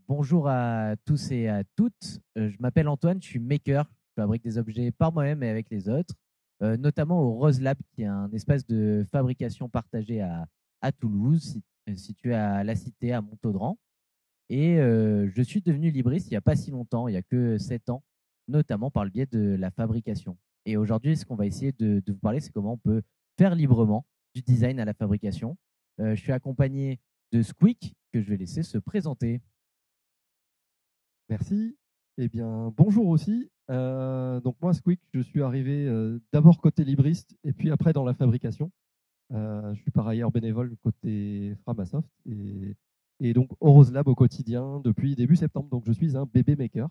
Bonjour à tous et à toutes. Je m'appelle Antoine, je suis maker. Je fabrique des objets par moi-même et avec les autres, notamment au Rose Lab, qui est un espace de fabrication partagé à Toulouse, situé à la Cité, à Montaudran. Et je suis devenu libriste il n'y a pas si longtemps, il n'y a que 7 ans, notamment par le biais de la fabrication. Et aujourd'hui, ce qu'on va essayer de vous parler, c'est comment on peut faire librement du design à la fabrication. Je suis accompagné de Squeak, que je vais laisser se présenter. Merci. Eh bien, bonjour aussi. Donc moi, Squeak, je suis arrivé d'abord côté libriste et puis après dans la fabrication. Je suis par ailleurs bénévole côté Framasoft et donc au Rose Lab au quotidien depuis début septembre. Donc je suis un bébé maker.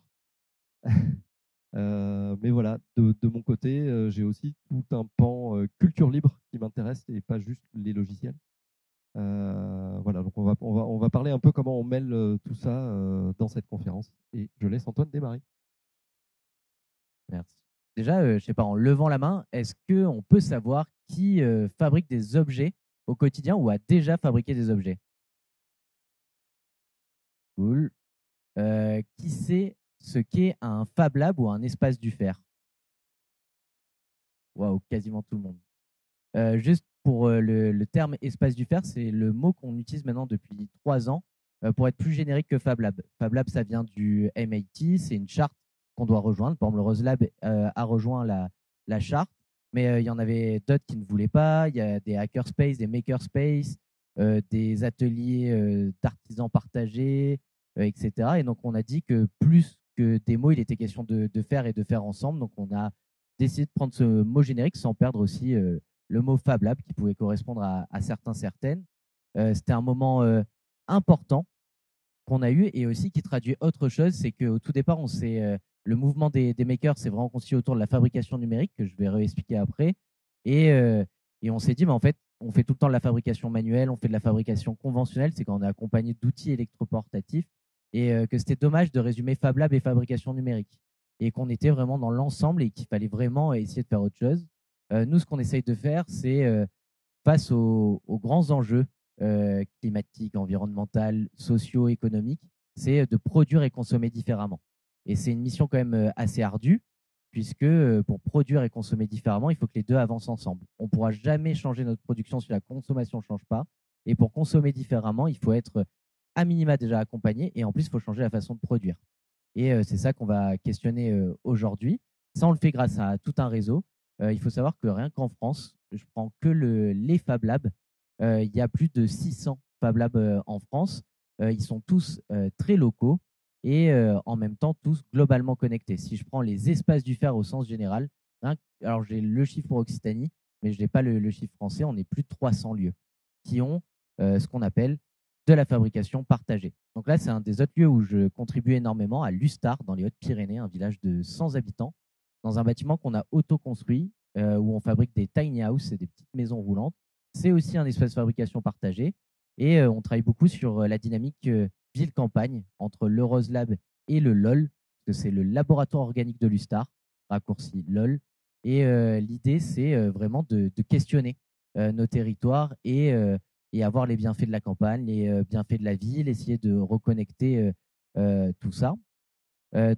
Mais voilà, de mon côté, j'ai aussi tout un pan culture libre qui m'intéresse et pas juste les logiciels. Voilà, donc on va parler un peu comment on mêle tout ça dans cette conférence. Et je laisse Antoine démarrer. Merci. Déjà, je sais pas, en levant la main, est-ce qu'on peut savoir qui fabrique des objets au quotidien ou a déjà fabriqué des objets? Cool. Qui sait ce qu'est un Fab Lab ou un espace du fer? Waouh, quasiment tout le monde. Juste pour le terme espace du fer, c'est le mot qu'on utilise maintenant depuis 3 ans pour être plus générique que Fab Lab. Fab Lab, ça vient du MIT, c'est une charte qu'on doit rejoindre. Par exemple, le Rose Lab a rejoint la charte, mais il y en avait d'autres qui ne voulaient pas. Il y a des hackerspace, des makerspace, des ateliers d'artisans partagés, etc. Et donc, on a dit que plus que des mots, il était question de faire et de faire ensemble. Donc, on a décidé de prendre ce mot générique sans perdre aussi le mot Fab Lab qui pouvait correspondre à certains, certaines. C'était un moment important qu'on a eu et aussi qui traduit autre chose, c'est qu'au tout départ, le mouvement des makers s'est vraiment constitué autour de la fabrication numérique, que je vais réexpliquer après. Et, euh, et on s'est dit, mais en fait, on fait tout le temps de la fabrication manuelle, on fait de la fabrication conventionnelle, c'est quand on est accompagné d'outils électroportatifs, et que c'était dommage de résumer Fab Lab et fabrication numérique. Et qu'on était vraiment dans l'ensemble et qu'il fallait vraiment essayer de faire autre chose. Nous, ce qu'on essaye de faire, c'est face aux grands enjeux climatiques, environnementaux, sociaux, économiques, c'est de produire et consommer différemment. Et c'est une mission quand même assez ardue, puisque pour produire et consommer différemment, il faut que les deux avancent ensemble. On ne pourra jamais changer notre production si la consommation ne change pas. Et pour consommer différemment, il faut être à minima déjà accompagné, et en plus, il faut changer la façon de produire. Et c'est ça qu'on va questionner aujourd'hui. Ça, on le fait grâce à tout un réseau. Il faut savoir que rien qu'en France, je prends que les Fab Labs, il y a plus de 600 Fab Labs en France. Ils sont tous très locaux et en même temps tous globalement connectés. Si je prends les espaces du fer au sens général, alors j'ai le chiffre pour Occitanie, mais je n'ai pas le chiffre français, on est plus de 300 lieux qui ont ce qu'on appelle de la fabrication partagée. Donc là, c'est un des autres lieux où je contribue énormément, à Lustar, dans les Hautes-Pyrénées, un village de 100 habitants, dans un bâtiment qu'on a auto-construit, où on fabrique des tiny houses, et des petites maisons roulantes. C'est aussi un espace de fabrication partagé. Et on travaille beaucoup sur la dynamique ville-campagne entre le Rose Lab et le LOL, parce que c'est le laboratoire organique de Lustar, raccourci LOL. Et l'idée, c'est vraiment de questionner nos territoires et avoir les bienfaits de la campagne, les bienfaits de la ville, essayer de reconnecter tout ça.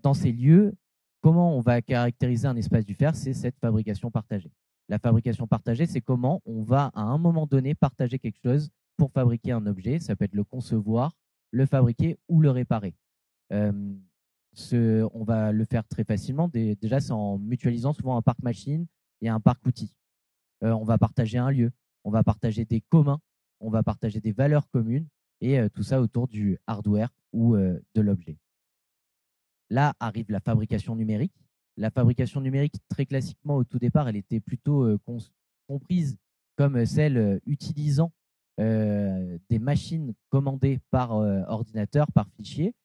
Dans ces lieux, comment on va caractériser un espace du fer? C'est cette fabrication partagée. La fabrication partagée, c'est comment on va à un moment donné partager quelque chose pour fabriquer un objet. Ça peut être le concevoir, le fabriquer ou le réparer. Euh, on va le faire très facilement. Déjà, c'est en mutualisant souvent un parc machine et un parc outils. On va partager un lieu, on va partager des communs, on va partager des valeurs communes et tout ça autour du hardware ou de l'objet. Là arrive la fabrication numérique. La fabrication numérique, très classiquement, au tout départ, elle était plutôt comprise comme celle utilisant des machines commandées par ordinateur, par fichier,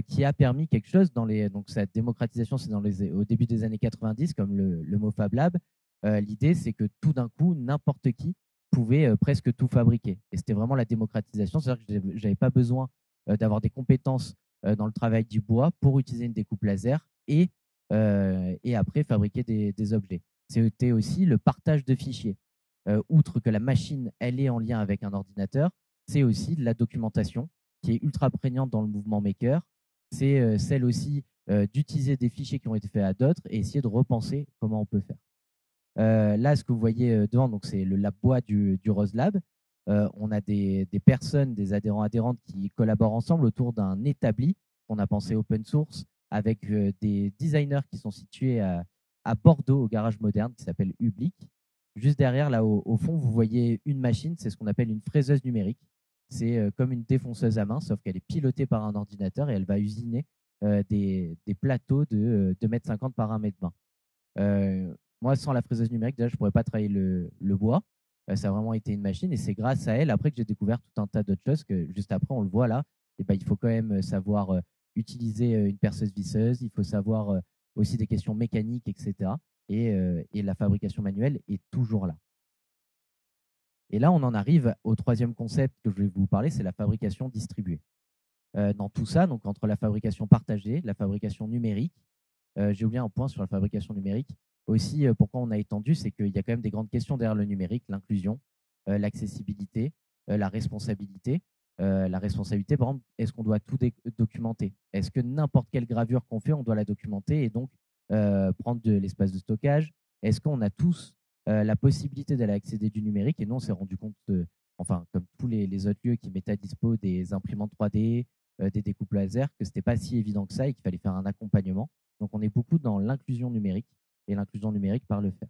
qui a permis quelque chose donc cette démocratisation, c'est au début des années 90, comme le mot Fab Lab. L'idée, c'est que tout d'un coup, n'importe qui pouvait presque tout fabriquer. Et c'était vraiment la démocratisation, c'est-à-dire que je n'avais pas besoin d'avoir des compétences dans le travail du bois pour utiliser une découpe laser et après fabriquer des objets. C'était aussi le partage de fichiers. Outre que la machine, elle est en lien avec un ordinateur, c'est aussi de la documentation. qui est ultra prégnante dans le mouvement maker, c'est celle aussi d'utiliser des fichiers qui ont été faits à d'autres et essayer de repenser comment on peut faire. Là, ce que vous voyez devant, donc c'est le lab bois du Rose Lab. On a des personnes, des adhérents, adhérentes qui collaborent ensemble autour d'un établi qu'on a pensé open source avec des designers qui sont situés à Bordeaux, au garage moderne, qui s'appelle Ublic. Juste derrière, là, au fond, vous voyez une machine, c'est ce qu'on appelle une fraiseuse numérique. C'est comme une défonceuse à main, sauf qu'elle est pilotée par un ordinateur et elle va usiner des plateaux de 2,50 m par 1,20 m. Moi, sans la fraiseuse numérique, déjà, je ne pourrais pas travailler le bois. Ça a vraiment été une machine et c'est grâce à elle après que j'ai découvert tout un tas d'autres choses que juste après, on le voit là. Et ben, il faut quand même savoir utiliser une perceuse visseuse, il faut savoir aussi des questions mécaniques, etc. Et la fabrication manuelle est toujours là. Et là, on en arrive au troisième concept que je vais vous parler, c'est la fabrication distribuée. Dans tout ça, donc entre la fabrication partagée, la fabrication numérique, j'ai oublié un point sur la fabrication numérique. Aussi, pourquoi on a étendu, c'est qu'il y a quand même des grandes questions derrière le numérique, l'inclusion, l'accessibilité, la responsabilité. La responsabilité, par exemple, est-ce qu'on doit tout documenter? Est-ce que n'importe quelle gravure qu'on fait, on doit la documenter et donc prendre de l'espace de stockage? Est-ce qu'on a tous la possibilité d'aller accéder du numérique? Et nous, on s'est rendu compte, enfin, comme tous les autres lieux qui mettaient à dispo des imprimantes 3D, des découpes laser, que ce n'était pas si évident que ça et qu'il fallait faire un accompagnement. Donc, on est beaucoup dans l'inclusion numérique et l'inclusion numérique par le faire.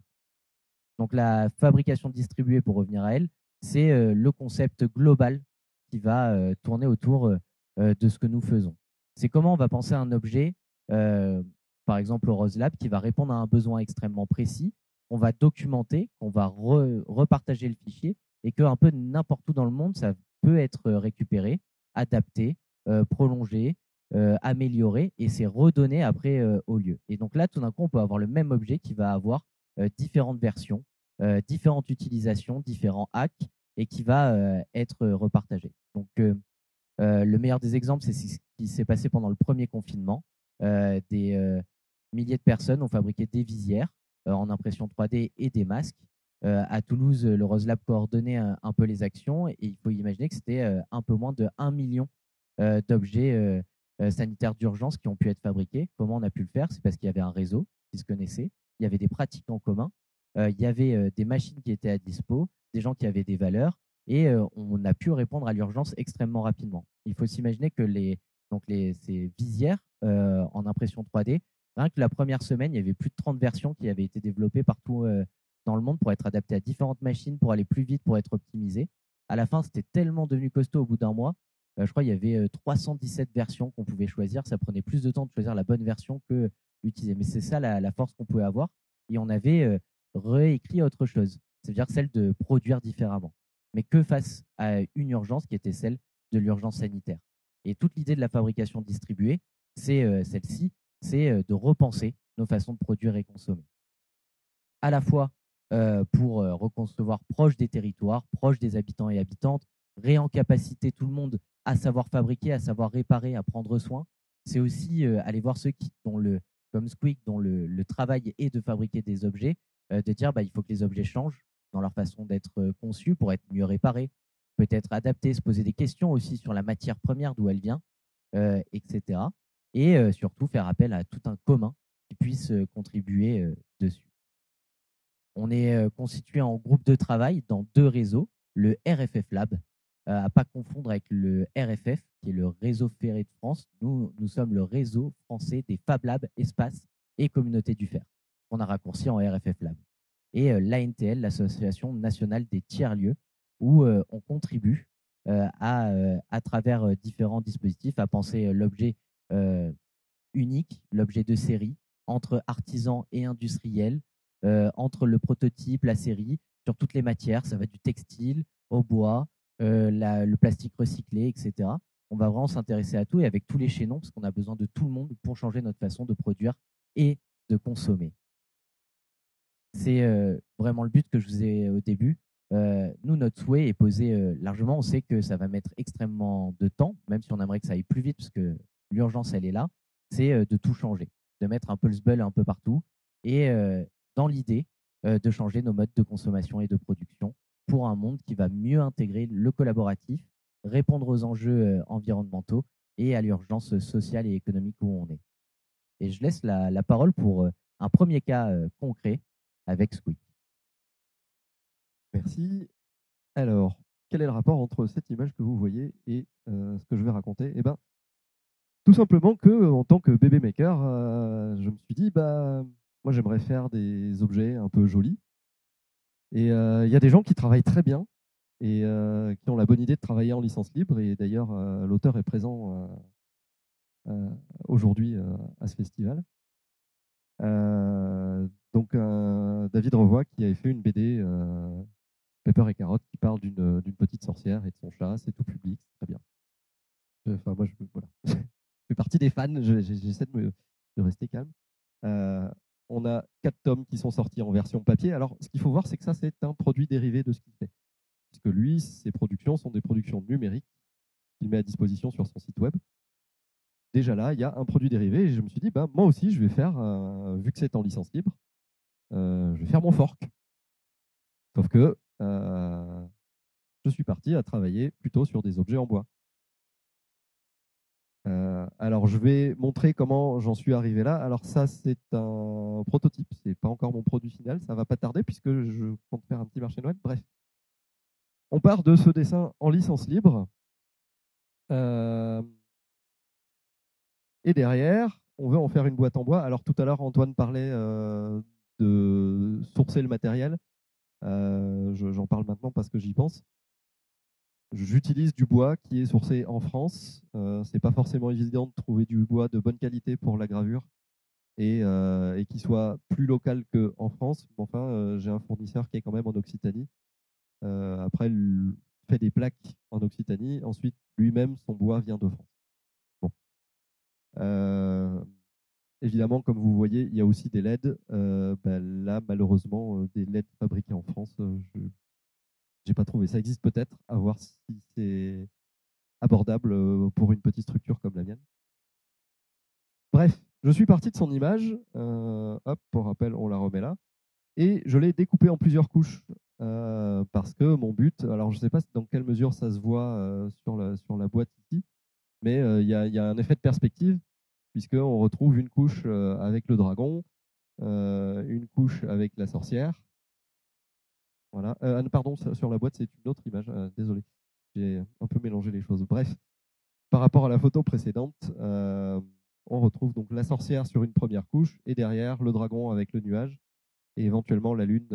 Donc, la fabrication distribuée, pour revenir à elle, c'est le concept global qui va tourner autour de ce que nous faisons. C'est comment on va penser à un objet, par exemple au Rose Lab, qui va répondre à un besoin extrêmement précis, qu'on va documenter, qu'on va repartager le fichier et que un peu n'importe où dans le monde, ça peut être récupéré, adapté, prolongé, amélioré et c'est redonné après au lieu. Et donc là, tout d'un coup, on peut avoir le même objet qui va avoir différentes versions, différentes utilisations, différents hacks et qui va être repartagé. Donc, le meilleur des exemples, c'est ce qui s'est passé pendant le premier confinement. Des milliers de personnes ont fabriqué des visières en impression 3D et des masques. À Toulouse, le Rose Lab coordonnait un peu les actions et il faut imaginer que c'était un peu moins de 1 million d'objets sanitaires d'urgence qui ont pu être fabriqués. Comment on a pu le faire? C'est parce qu'il y avait un réseau qui se connaissait, il y avait des pratiques en commun, il y avait des machines qui étaient à dispo, des gens qui avaient des valeurs et on a pu répondre à l'urgence extrêmement rapidement. Il faut s'imaginer que ces visières en impression 3D, rien que la première semaine, il y avait plus de 30 versions qui avaient été développées partout dans le monde pour être adaptées à différentes machines, pour aller plus vite, pour être optimisées. À la fin, c'était tellement devenu costaud au bout d'un mois. Je crois qu'il y avait 317 versions qu'on pouvait choisir. Ça prenait plus de temps de choisir la bonne version que l'utiliser. Mais c'est ça la force qu'on pouvait avoir. Et on avait réécrit autre chose, c'est-à-dire celle de produire différemment, mais que face à une urgence qui était celle de l'urgence sanitaire. Et toute l'idée de la fabrication distribuée, c'est celle-ci, c'est de repenser nos façons de produire et consommer. À la fois pour reconcevoir proche des territoires, proche des habitants et habitantes, réencapaciter tout le monde à savoir fabriquer, à savoir réparer, à prendre soin. C'est aussi aller voir ceux comme Squeak, dont le travail est de fabriquer des objets, de dire il faut que les objets changent dans leur façon d'être conçus pour être mieux réparés, peut-être adaptés, se poser des questions aussi sur la matière première, d'où elle vient, etc. Et surtout faire appel à tout un commun qui puisse contribuer dessus. On est constitué en groupe de travail dans 2 réseaux, le RFF Lab, à ne pas confondre avec le RFF, qui est le réseau ferré de France. Nous sommes le réseau français des Fab Labs, espaces et communautés du fer, qu'on a raccourci en RFF Lab. Et l'ANTL, l'Association nationale des tiers-lieux, où on contribue à travers différents dispositifs à penser l'objet unique, l'objet de série, entre artisans et industriels, entre le prototype, la série, sur toutes les matières. Ça va du textile au bois, le plastique recyclé, etc. On va vraiment s'intéresser à tout et avec tous les chaînons, parce qu'on a besoin de tout le monde pour changer notre façon de produire et de consommer. C'est vraiment le but que je vous ai au début. Nous, notre souhait est posé largement. On sait que ça va mettre extrêmement de temps, même si on aimerait que ça aille plus vite, parce que l'urgence, elle est là. C'est de tout changer, de mettre un peu le sbul un peu partout et dans l'idée de changer nos modes de consommation et de production pour un monde qui va mieux intégrer le collaboratif répondre aux enjeux environnementaux et à l'urgence sociale et économique où on est. Et je laisse la parole pour un premier cas concret avec Squeak. Merci. Alors, quel est le rapport entre cette image que vous voyez et ce que je vais raconter? Eh ben, tout simplement que, en tant que bébé maker, je me suis dit, bah, moi j'aimerais faire des objets un peu jolis. Et il y a des gens qui travaillent très bien et qui ont la bonne idée de travailler en licence libre. Et d'ailleurs, l'auteur est présent aujourd'hui à ce festival. Donc, David Revoy qui avait fait une BD Pepper et Carotte qui parle d'une petite sorcière et de son chat. C'est tout public, c'est très bien. Enfin, moi, voilà. Je fais partie des fans, j'essaie de rester calme. On a 4 tomes qui sont sortis en version papier. Alors, ce qu'il faut voir, c'est que ça, c'est un produit dérivé de ce qu'il fait. Puisque lui, ses productions sont des productions numériques qu'il met à disposition sur son site web. Déjà là, il y a un produit dérivé et je me suis dit, bah, moi aussi, je vais faire, vu que c'est en licence libre, je vais faire mon fork. Sauf que je suis parti à travailler plutôt sur des objets en bois. Alors, je vais montrer comment j'en suis arrivé là. Alors, ça, c'est un prototype. C'est pas encore mon produit final. Ça va pas tarder puisque je compte faire un petit marché Noël. Bref, on part de ce dessin en licence libre. Et derrière, on veut en faire une boîte en bois. Alors, tout à l'heure, Antoine parlait de sourcer le matériel. J'en parle maintenant parce que j'y pense. J'utilise du bois qui est sourcé en France. C'est pas forcément évident de trouver du bois de bonne qualité pour la gravure et qui soit plus local qu'en France. Enfin, j'ai un fournisseur qui est quand même en Occitanie. Après, il fait des plaques en Occitanie. Ensuite, lui-même, son bois vient de France. Bon. Évidemment, comme vous voyez, il y a aussi des LED. Là, malheureusement, des LED fabriqués en France, je n'ai pas trouvé. Ça existe peut-être, à voir si c'est abordable pour une petite structure comme la mienne. Bref, je suis parti de son image. Hop, pour rappel, on la remet là. Et je l'ai découpé en plusieurs couches parce que mon but, alors je ne sais pas dans quelle mesure ça se voit sur la boîte ici, mais il y a un effet de perspective puisqu'on retrouve une couche avec le dragon, une couche avec la sorcière. Voilà. Pardon, sur la boîte, c'est une autre image. Désolé, j'ai un peu mélangé les choses. Bref, par rapport à la photo précédente, on retrouve donc la sorcière sur une première couche et derrière le dragon avec le nuage et éventuellement la lune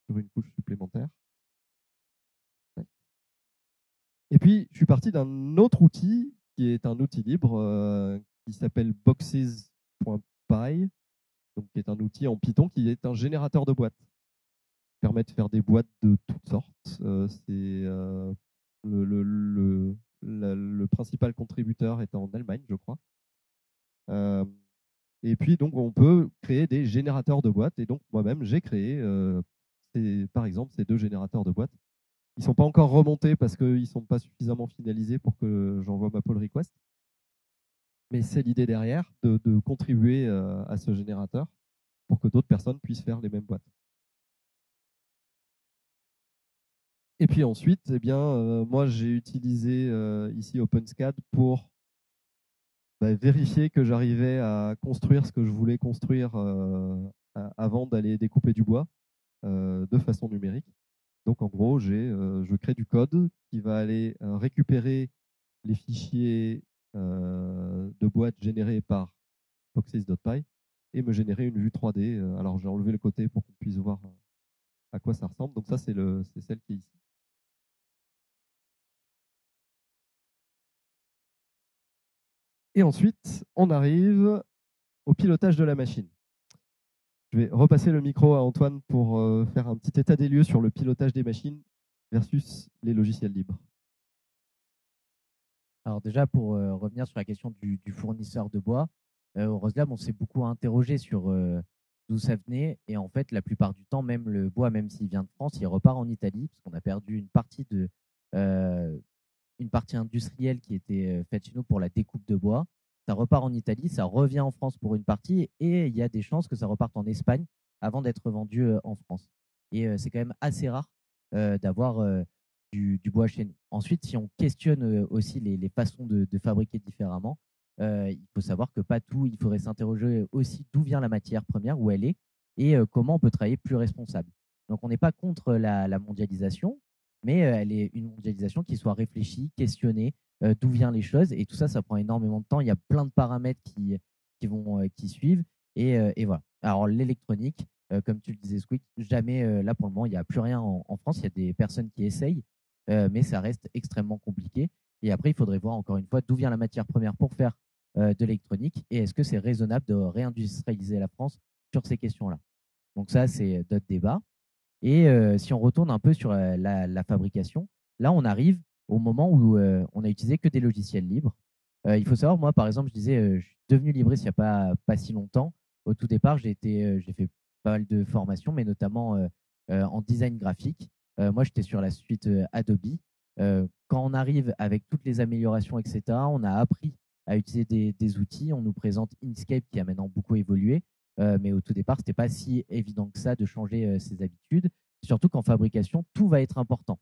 sur une couche supplémentaire. Ouais. Et puis, je suis parti d'un autre outil qui est un outil libre qui s'appelle boxes.py, donc qui est un outil en Python qui est un générateur de boîtes. Il permet de faire des boîtes de toutes sortes. C'est le principal contributeur est en Allemagne, je crois. Et puis, donc, on peut créer des générateurs de boîtes. Et donc, moi-même, j'ai créé, par exemple, ces 2 générateurs de boîtes. Ils ne sont pas encore remontés parce qu'ils ne sont pas suffisamment finalisés pour que j'envoie ma pull request. Mais c'est l'idée derrière de contribuer à ce générateur pour que d'autres personnes puissent faire les mêmes boîtes. Et puis ensuite, eh bien, moi, j'ai utilisé ici OpenSCAD pour vérifier que j'arrivais à construire ce que je voulais construire avant d'aller découper du bois de façon numérique. Donc en gros, je crée du code qui va aller récupérer les fichiers de boîte générés par boxes.py et me générer une vue 3D. Alors j'ai enlevé le côté pour qu'on puisse voir à quoi ça ressemble. Donc ça, c'est celle qui est ici. Et ensuite, on arrive au pilotage de la machine. Je vais repasser le micro à Antoine pour faire un petit état des lieux sur le pilotage des machines versus les logiciels libres. Alors déjà, pour revenir sur la question du fournisseur de bois, au Roslab, on s'est beaucoup interrogé sur d'où ça venait. Et en fait, la plupart du temps, même le bois, même s'il vient de France, il repart en Italie, parce qu'on a perdu une partie industrielle qui était faite chez nous pour la découpe de bois. Ça repart en Italie, ça revient en France pour une partie, et il y a des chances que ça reparte en Espagne avant d'être vendu en France. Et c'est quand même assez rare d'avoir du bois chez nous. Ensuite, si on questionne aussi les façons de fabriquer différemment, il faut savoir que pas tout, il faudrait s'interroger aussi d'où vient la matière première, où elle est, et comment on peut travailler plus responsable. Donc on n'est pas contre la mondialisation, mais elle est une mondialisation qui soit réfléchie, questionnée, d'où viennent les choses, et tout ça, ça prend énormément de temps. Il y a plein de paramètres qui suivent, et voilà. Alors l'électronique, comme tu le disais, Squeak, jamais, là pour le moment, il n'y a plus rien en France. Il y a des personnes qui essayent, mais ça reste extrêmement compliqué. Et après, il faudrait voir encore une fois d'où vient la matière première pour faire de l'électronique et est-ce que c'est raisonnable de réindustrialiser la France sur ces questions-là. Donc ça, c'est d'autres débats. Et si on retourne un peu sur la fabrication, là, on arrive au moment où on a utilisé que des logiciels libres. Il faut savoir, moi, par exemple, je disais, je suis devenu libriste il n'y a pas si longtemps. Au tout départ, j'ai fait pas mal de formations, mais notamment en design graphique. Moi, j'étais sur la suite Adobe. Quand on arrive avec toutes les améliorations, etc., on a appris à utiliser des outils. On nous présente Inkscape qui a maintenant beaucoup évolué. Mais au tout départ, ce n'était pas si évident que ça de changer ses habitudes. Surtout qu'en fabrication, tout va être important.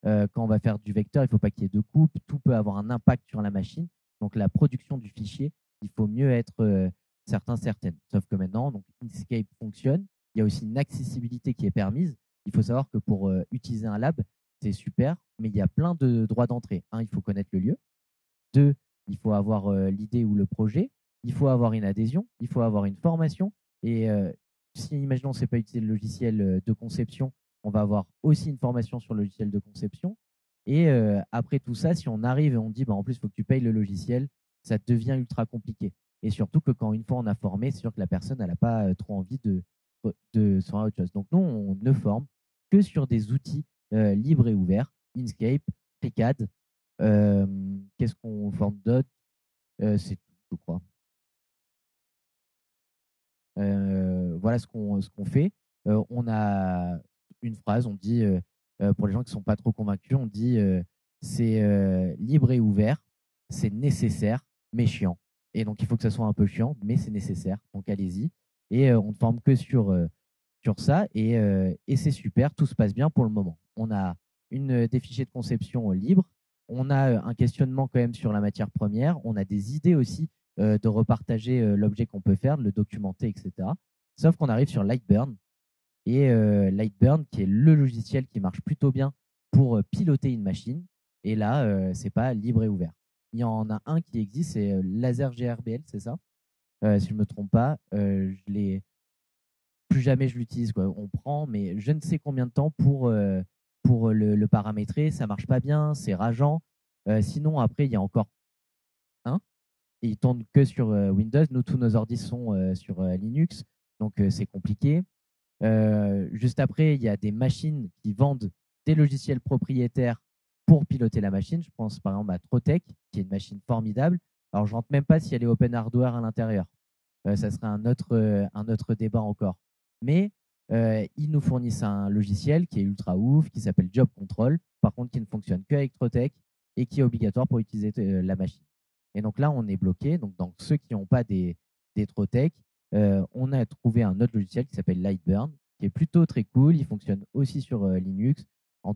Quand on va faire du vecteur, il ne faut pas qu'il y ait de coupe. Tout peut avoir un impact sur la machine. Donc, la production du fichier, il faut mieux être certaine. Sauf que maintenant, donc, Inkscape fonctionne. Il y a aussi une accessibilité qui est permise. Il faut savoir que pour utiliser un lab, c'est super, mais il y a plein de droits d'entrée. Un, il faut connaître le lieu. Deux, il faut avoir l'idée ou le projet. Il faut avoir une adhésion. Il faut avoir une formation. Et si, imaginons, on ne sait pas utiliser le logiciel de conception, on va avoir aussi une formation sur le logiciel de conception. Et après tout ça, si on arrive et on dit, bah, en plus, il faut que tu payes le logiciel, ça devient ultra compliqué. Et surtout que quand une fois on a formé, c'est sûr que la personne n'a pas trop envie de s'en autre chose. Donc nous, on ne forme que sur des outils libres et ouverts, Inkscape, FreeCAD. Qu'est-ce qu'on forme d'autre? C'est tout, je crois. Voilà ce qu'on fait. On a une phrase, on dit, pour les gens qui ne sont pas trop convaincus, on dit c'est libre et ouvert, c'est nécessaire, mais chiant. Et donc, il faut que ça soit un peu chiant, mais c'est nécessaire. Donc, allez-y. Et on ne forme que sur ça. Et c'est super, tout se passe bien pour le moment. On a des fichiers de conception libres. On a un questionnement quand même sur la matière première. On a des idées aussi de repartager l'objet qu'on peut faire, de le documenter, etc. Sauf qu'on arrive sur Lightburn. Et Lightburn, qui est le logiciel qui marche plutôt bien pour piloter une machine. Et là, c'est pas libre et ouvert. Il y en a un qui existe, c'est Laser GRBL, c'est ça? Si je ne me trompe pas, plus jamais je l'utilise. On prend, mais je ne sais combien de temps pour le paramétrer. Ça marche pas bien, c'est rageant. Sinon, après, il y a encore un. Et il tourne que sur Windows. Nous, tous nos ordis sont sur Linux, donc c'est compliqué. Juste après, il y a des machines qui vendent des logiciels propriétaires pour piloter la machine. Je pense par exemple à Trotec, qui est une machine formidable. Alors, je ne rentre même pas si elle est open hardware à l'intérieur. Ça serait un autre débat encore. Mais ils nous fournissent un logiciel qui est ultra ouf, qui s'appelle Job Control, par contre qui ne fonctionne qu'avec Trotec et qui est obligatoire pour utiliser la machine. Et donc là, on est bloqué. Donc, dans ceux qui n'ont pas des Trotec, on a trouvé un autre logiciel qui s'appelle Lightburn, qui est plutôt très cool. Il fonctionne aussi sur Linux. En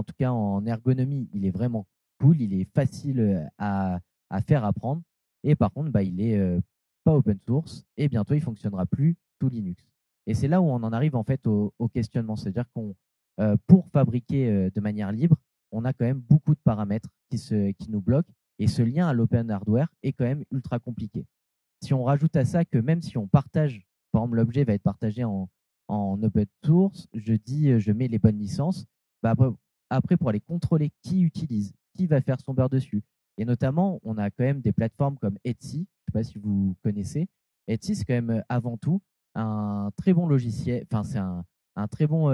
tout cas, en ergonomie, il est vraiment cool. Il est facile à faire apprendre. Et par contre, il est pas open source. Et bientôt, il fonctionnera plus sous Linux. Et c'est là où on en arrive en fait au questionnement. C'est-à-dire qu'on, pour fabriquer de manière libre, on a quand même beaucoup de paramètres qui nous bloquent. Et ce lien à l'open hardware est quand même ultra compliqué. Si on rajoute à ça que même si on partage, par exemple, l'objet va être partagé en open source, je mets les bonnes licences, après, pour aller contrôler qui utilise, qui va faire son beurre dessus. Et notamment, on a quand même des plateformes comme Etsy, je ne sais pas si vous connaissez. Etsy, c'est quand même avant tout un très bon logiciel, enfin, c'est un très bon,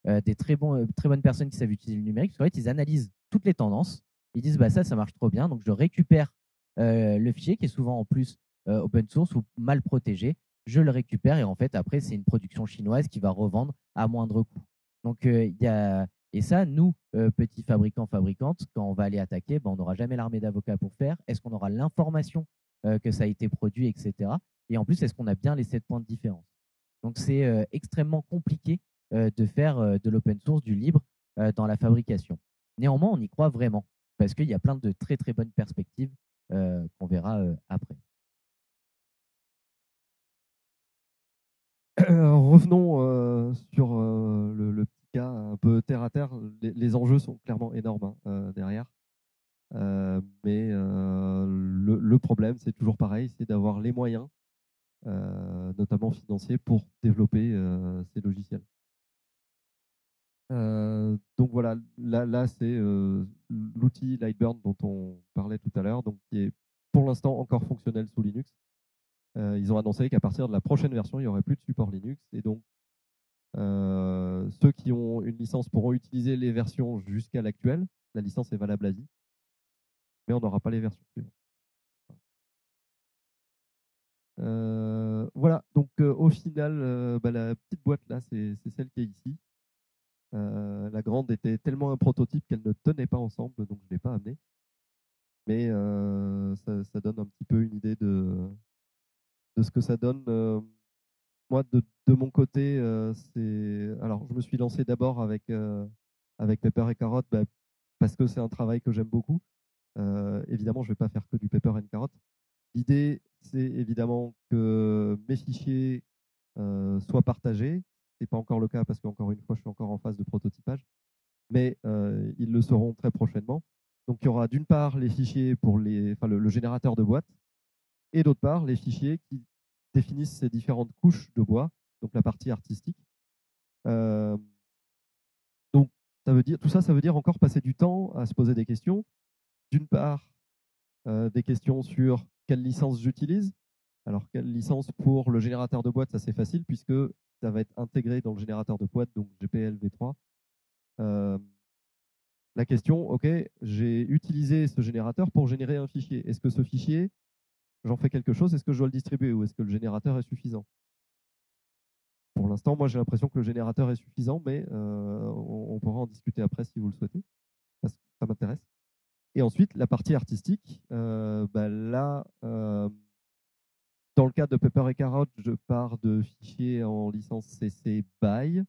des très bonnes personnes qui savent utiliser le numérique. Parce qu'en fait, ils analysent toutes les tendances. Ils disent, ça marche trop bien, donc je récupère le fichier qui est souvent en plus open source ou mal protégé. Je le récupère et en fait, après, c'est une production chinoise qui va revendre à moindre coût. Donc, et ça, nous, petits fabricants, fabricantes, quand on va aller attaquer, on n'aura jamais l'armée d'avocats pour faire. Est-ce qu'on aura l'information que ça a été produit, etc. Et en plus, est-ce qu'on a bien les 7 points de différence? Donc, c'est extrêmement compliqué de faire de l'open source, du libre. dans la fabrication. Néanmoins, on y croit vraiment parce qu'il y a plein de très très bonnes perspectives qu'on verra après. Revenons sur le petit cas un peu terre à terre. Les enjeux sont clairement énormes derrière. Mais le problème, c'est toujours pareil, c'est d'avoir les moyens, notamment financiers, pour développer ces logiciels. Donc voilà, là c'est l'outil Lightburn dont on parlait tout à l'heure, donc qui est pour l'instant encore fonctionnel sous Linux. Ils ont annoncé qu'à partir de la prochaine version, il n'y aurait plus de support Linux, et donc ceux qui ont une licence pourront utiliser les versions jusqu'à l'actuelle. La licence est valable à vie, mais on n'aura pas les versions suivantes. Voilà, donc au final, la petite boîte là, c'est celle qui est ici. La grande était tellement un prototype qu'elle ne tenait pas ensemble, donc je ne l'ai pas amenée. Mais ça donne un petit peu une idée de ce que ça donne. Moi, de mon côté, alors je me suis lancé d'abord avec Pepper et Carotte, parce que c'est un travail que j'aime beaucoup. Évidemment, je ne vais pas faire que du Pepper and Carotte. L'idée, c'est évidemment que mes fichiers soient partagés. Ce n'est pas encore le cas parce qu'encore une fois, je suis encore en phase de prototypage, mais ils le seront très prochainement. Donc, il y aura d'une part les fichiers pour le générateur de boîte, et d'autre part les fichiers qui définissent ces différentes couches de bois, donc la partie artistique. Donc, tout ça, ça veut dire encore passer du temps à se poser des questions. D'une part, des questions sur quelle licence j'utilise. Alors, quelle licence pour le générateur de boîte, ça c'est facile puisque ça va être intégré dans le générateur de boîte, donc GPL v3. La question, ok, j'ai utilisé ce générateur pour générer un fichier. Est-ce que ce fichier, j'en fais quelque chose? Est-ce que je dois le distribuer ou est-ce que le générateur est suffisant? Pour l'instant, moi j'ai l'impression que le générateur est suffisant, mais on pourra en discuter après si vous le souhaitez, parce que ça m'intéresse. Et ensuite, la partie artistique, là, dans le cas de Pepper et Carotte, je pars de fichiers en licence CC BY,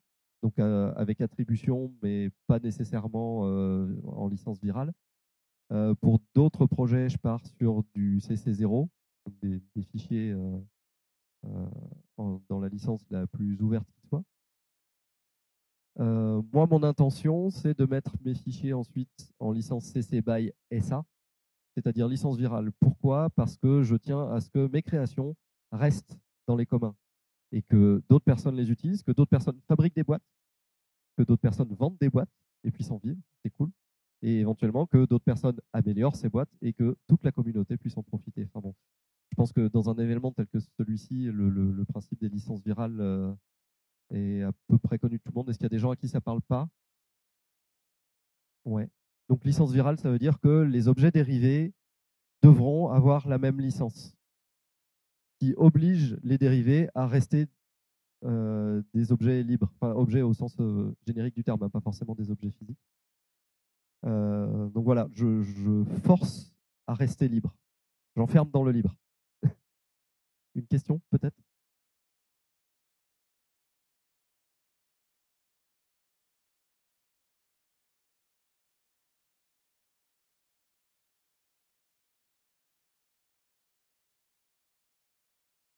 donc avec attribution, mais pas nécessairement en licence virale. Pour d'autres projets, je pars sur du CC0, des fichiers dans la licence la plus ouverte qui soit. Moi, mon intention, c'est de mettre mes fichiers ensuite en licence CC BY SA, c'est-à-dire licence virale. Pourquoi? Parce que je tiens à ce que mes créations restent dans les communs et que d'autres personnes les utilisent, que d'autres personnes fabriquent des boîtes, que d'autres personnes vendent des boîtes et puissent en vivre, c'est cool. Et éventuellement que d'autres personnes améliorent ces boîtes et que toute la communauté puisse en profiter. Enfin bon, je pense que dans un événement tel que celui-ci, le principe des licences virales est à peu près connu de tout le monde. Est-ce qu'il y a des gens à qui ça ne parle pas? Ouais. Donc licence virale, ça veut dire que les objets dérivés devront avoir la même licence, qui oblige les dérivés à rester des objets libres, enfin objets au sens générique du terme, hein, pas forcément des objets physiques. Donc voilà, je force à rester libre. J'enferme dans le libre. Une question peut-être?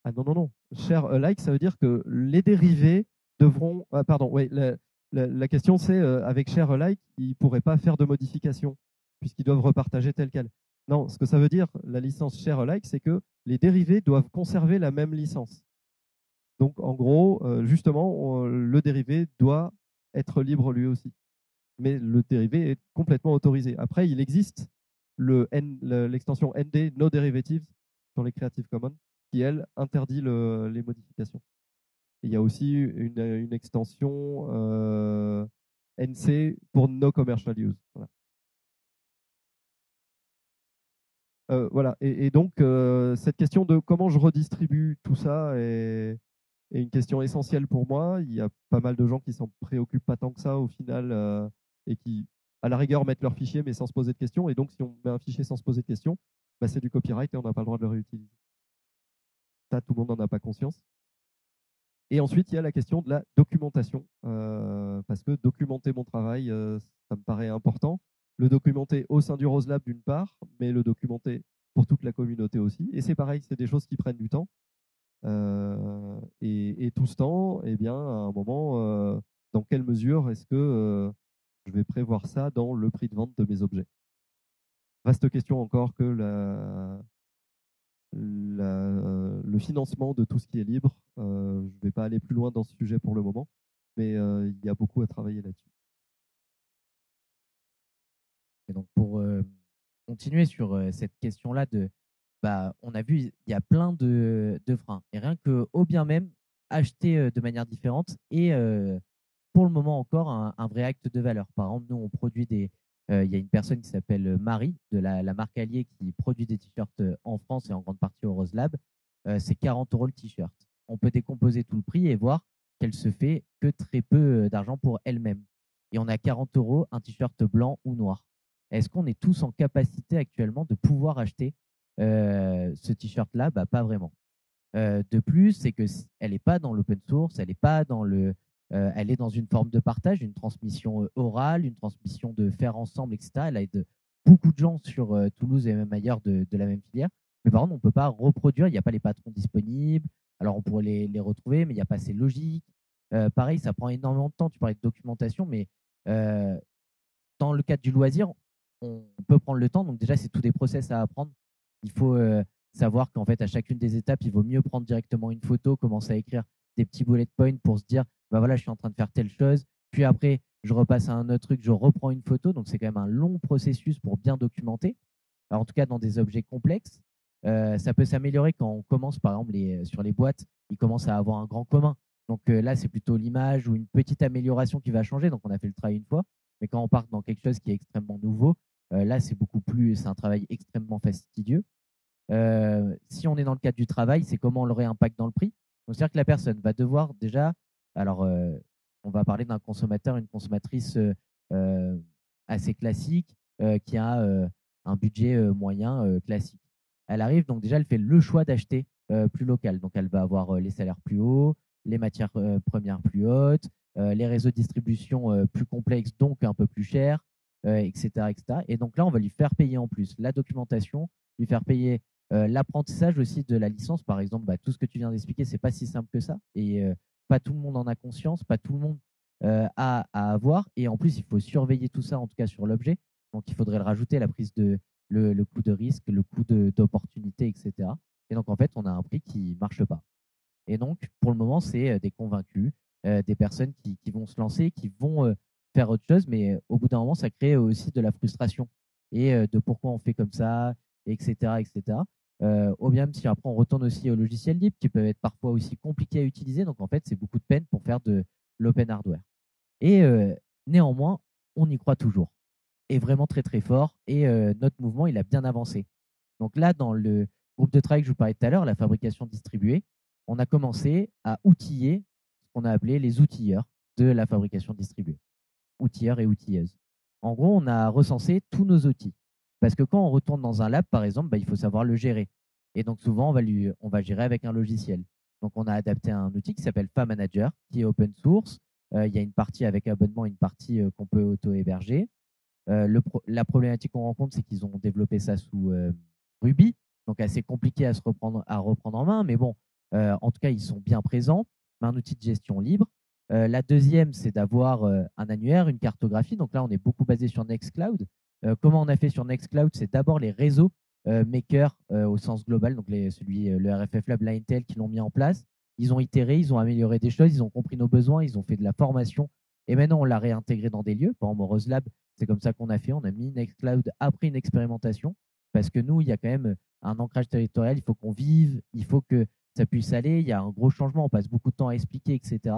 Ah non, non, non. Share alike, ça veut dire que les dérivés devront. Pardon, oui, la question c'est avec share alike, ils ne pourraient pas faire de modification puisqu'ils doivent repartager tel quel. Non, ce que ça veut dire, la licence share alike, c'est que les dérivés doivent conserver la même licence. Donc en gros, justement, le dérivé doit être libre lui aussi. Mais le dérivé est complètement autorisé. Après, il existe l'extension ND, No Derivatives, sur les Creative Commons, qui, elle, interdit les modifications. Et il y a aussi une extension NC pour No Commercial Use. Voilà. Voilà. Et donc, cette question de comment je redistribue tout ça est une question essentielle pour moi. Il y a pas mal de gens qui s'en préoccupent pas tant que ça au final et qui, à la rigueur, mettent leur fichier mais sans se poser de questions. Et donc, si on met un fichier sans se poser de questions, c'est du copyright et on n'a pas le droit de le réutiliser. Ça, tout le monde n'en a pas conscience. Et ensuite, il y a la question de la documentation, parce que documenter mon travail, ça me paraît important. Le documenter au sein du Rose Lab d'une part, mais le documenter pour toute la communauté aussi. Et c'est pareil, c'est des choses qui prennent du temps. Et tout ce temps, eh bien, à un moment, dans quelle mesure est-ce que je vais prévoir ça dans le prix de vente de mes objets? Vaste question encore que le financement de tout ce qui est libre. Je ne vais pas aller plus loin dans ce sujet pour le moment, mais il y a beaucoup à travailler là-dessus. Et donc pour continuer sur cette question-là on a vu, il y a plein de freins. Et rien que au bien même, acheter de manière différente et pour le moment encore un vrai acte de valeur. Par exemple, nous, on produit il y a une personne qui s'appelle Marie de la marque Allier qui produit des t-shirts en France et en grande partie au Rose Lab. C'est 40 € le t-shirt. On peut décomposer tout le prix et voir qu'elle se fait que très peu d'argent pour elle-même. Et on a 40 € un t-shirt blanc ou noir. Est-ce qu'on est tous en capacité actuellement de pouvoir acheter ce t-shirt-là? Pas vraiment. De plus, c'est que elle n'est pas dans l'open source, elle n'est pas dans elle est dans une forme de partage, une transmission orale, une transmission de faire ensemble, etc. Elle aide beaucoup de gens sur Toulouse et même ailleurs de la même filière. Mais par contre, on ne peut pas reproduire, il n'y a pas les patrons disponibles. Alors, on pourrait les retrouver, mais il n'y a pas ces logiques. Pareil, ça prend énormément de temps. Tu parlais de documentation, mais euh, dans le cadre du loisir, on peut prendre le temps. Donc déjà, c'est tous des process à apprendre. Il faut savoir qu'en fait, à chacune des étapes, il vaut mieux prendre directement une photo, commencer à écrire des petits bullet points pour se dire, bah voilà, je suis en train de faire telle chose. Puis après, je repasse à un autre truc, je reprends une photo. Donc c'est quand même un long processus pour bien documenter. Alors, en tout cas, dans des objets complexes, ça peut s'améliorer quand on commence, par exemple, sur les boîtes, ils commencent à avoir un grand commun. Donc là, c'est plutôt l'image ou une petite amélioration qui va changer. Donc on a fait le travail une fois. Mais quand on part dans quelque chose qui est extrêmement nouveau, là, c'est un travail extrêmement fastidieux. Si on est dans le cadre du travail, c'est comment on le réimpacte dans le prix. Donc, c'est-à-dire que la personne va devoir déjà, alors, on va parler d'un consommateur, une consommatrice euh, assez classique qui a un budget moyen classique. Elle arrive, donc déjà, elle fait le choix d'acheter plus local. Donc, elle va avoir les salaires plus hauts, les matières premières plus hautes, les réseaux de distribution plus complexes, donc un peu plus chers, etc., etc. Et donc là, on va lui faire payer en plus la documentation, lui faire payer l'apprentissage aussi de la licence. Par exemple, tout ce que tu viens d'expliquer, c'est pas si simple que ça. Et pas tout le monde en a conscience, pas tout le monde a à avoir. Et en plus, il faut surveiller tout ça, en tout cas sur l'objet. Donc, il faudrait le rajouter, la prise le coût de risque, le coût d'opportunité, etc. Et donc, en fait, on a un prix qui ne marche pas. Et donc, pour le moment, c'est des convaincus, des personnes qui vont se lancer, qui vont faire autre chose, mais au bout d'un moment, ça crée aussi de la frustration et de pourquoi on fait comme ça, etc., etc. Au bien, si après on retourne aussi aux logiciels libres, qui peuvent être parfois aussi compliqués à utiliser. Donc, en fait, c'est beaucoup de peine pour faire de l'open hardware. Et néanmoins, on y croit toujours. Et vraiment très, très fort. Et notre mouvement, il a bien avancé. Donc là, dans le groupe de travail que je vous parlais tout à l'heure, la fabrication distribuée, on a commencé à outiller ce qu'on a appelé les outilleurs de la fabrication distribuée. Outilleurs et outilleuses. En gros, on a recensé tous nos outils. Parce que quand on retourne dans un lab, par exemple, il faut savoir le gérer. Et donc souvent, on va gérer avec un logiciel. Donc on a adapté un outil qui s'appelle FAManager, qui est open source. Il y a une partie avec abonnement, une partie qu'on peut auto-héberger. La problématique qu'on rencontre, c'est qu'ils ont développé ça sous Ruby, donc assez compliqué à reprendre en main, mais bon, en tout cas, ils sont bien présents. Un outil de gestion libre. La deuxième, c'est d'avoir un annuaire, une cartographie. Donc là, on est beaucoup basé sur Nextcloud. Comment on a fait sur Nextcloud? C'est d'abord les réseaux makers au sens global, donc le RFF Lab, l'Intel qui l'ont mis en place. Ils ont itéré, ils ont amélioré des choses, ils ont compris nos besoins, ils ont fait de la formation. Et maintenant, on l'a réintégré dans des lieux. Par exemple, Rose Lab, c'est comme ça qu'on a fait. On a mis Nextcloud après une expérimentation parce que nous, il y a quand même un ancrage territorial. Il faut qu'on vive, il faut que ça puisse aller. Il y a un gros changement. On passe beaucoup de temps à expliquer, etc.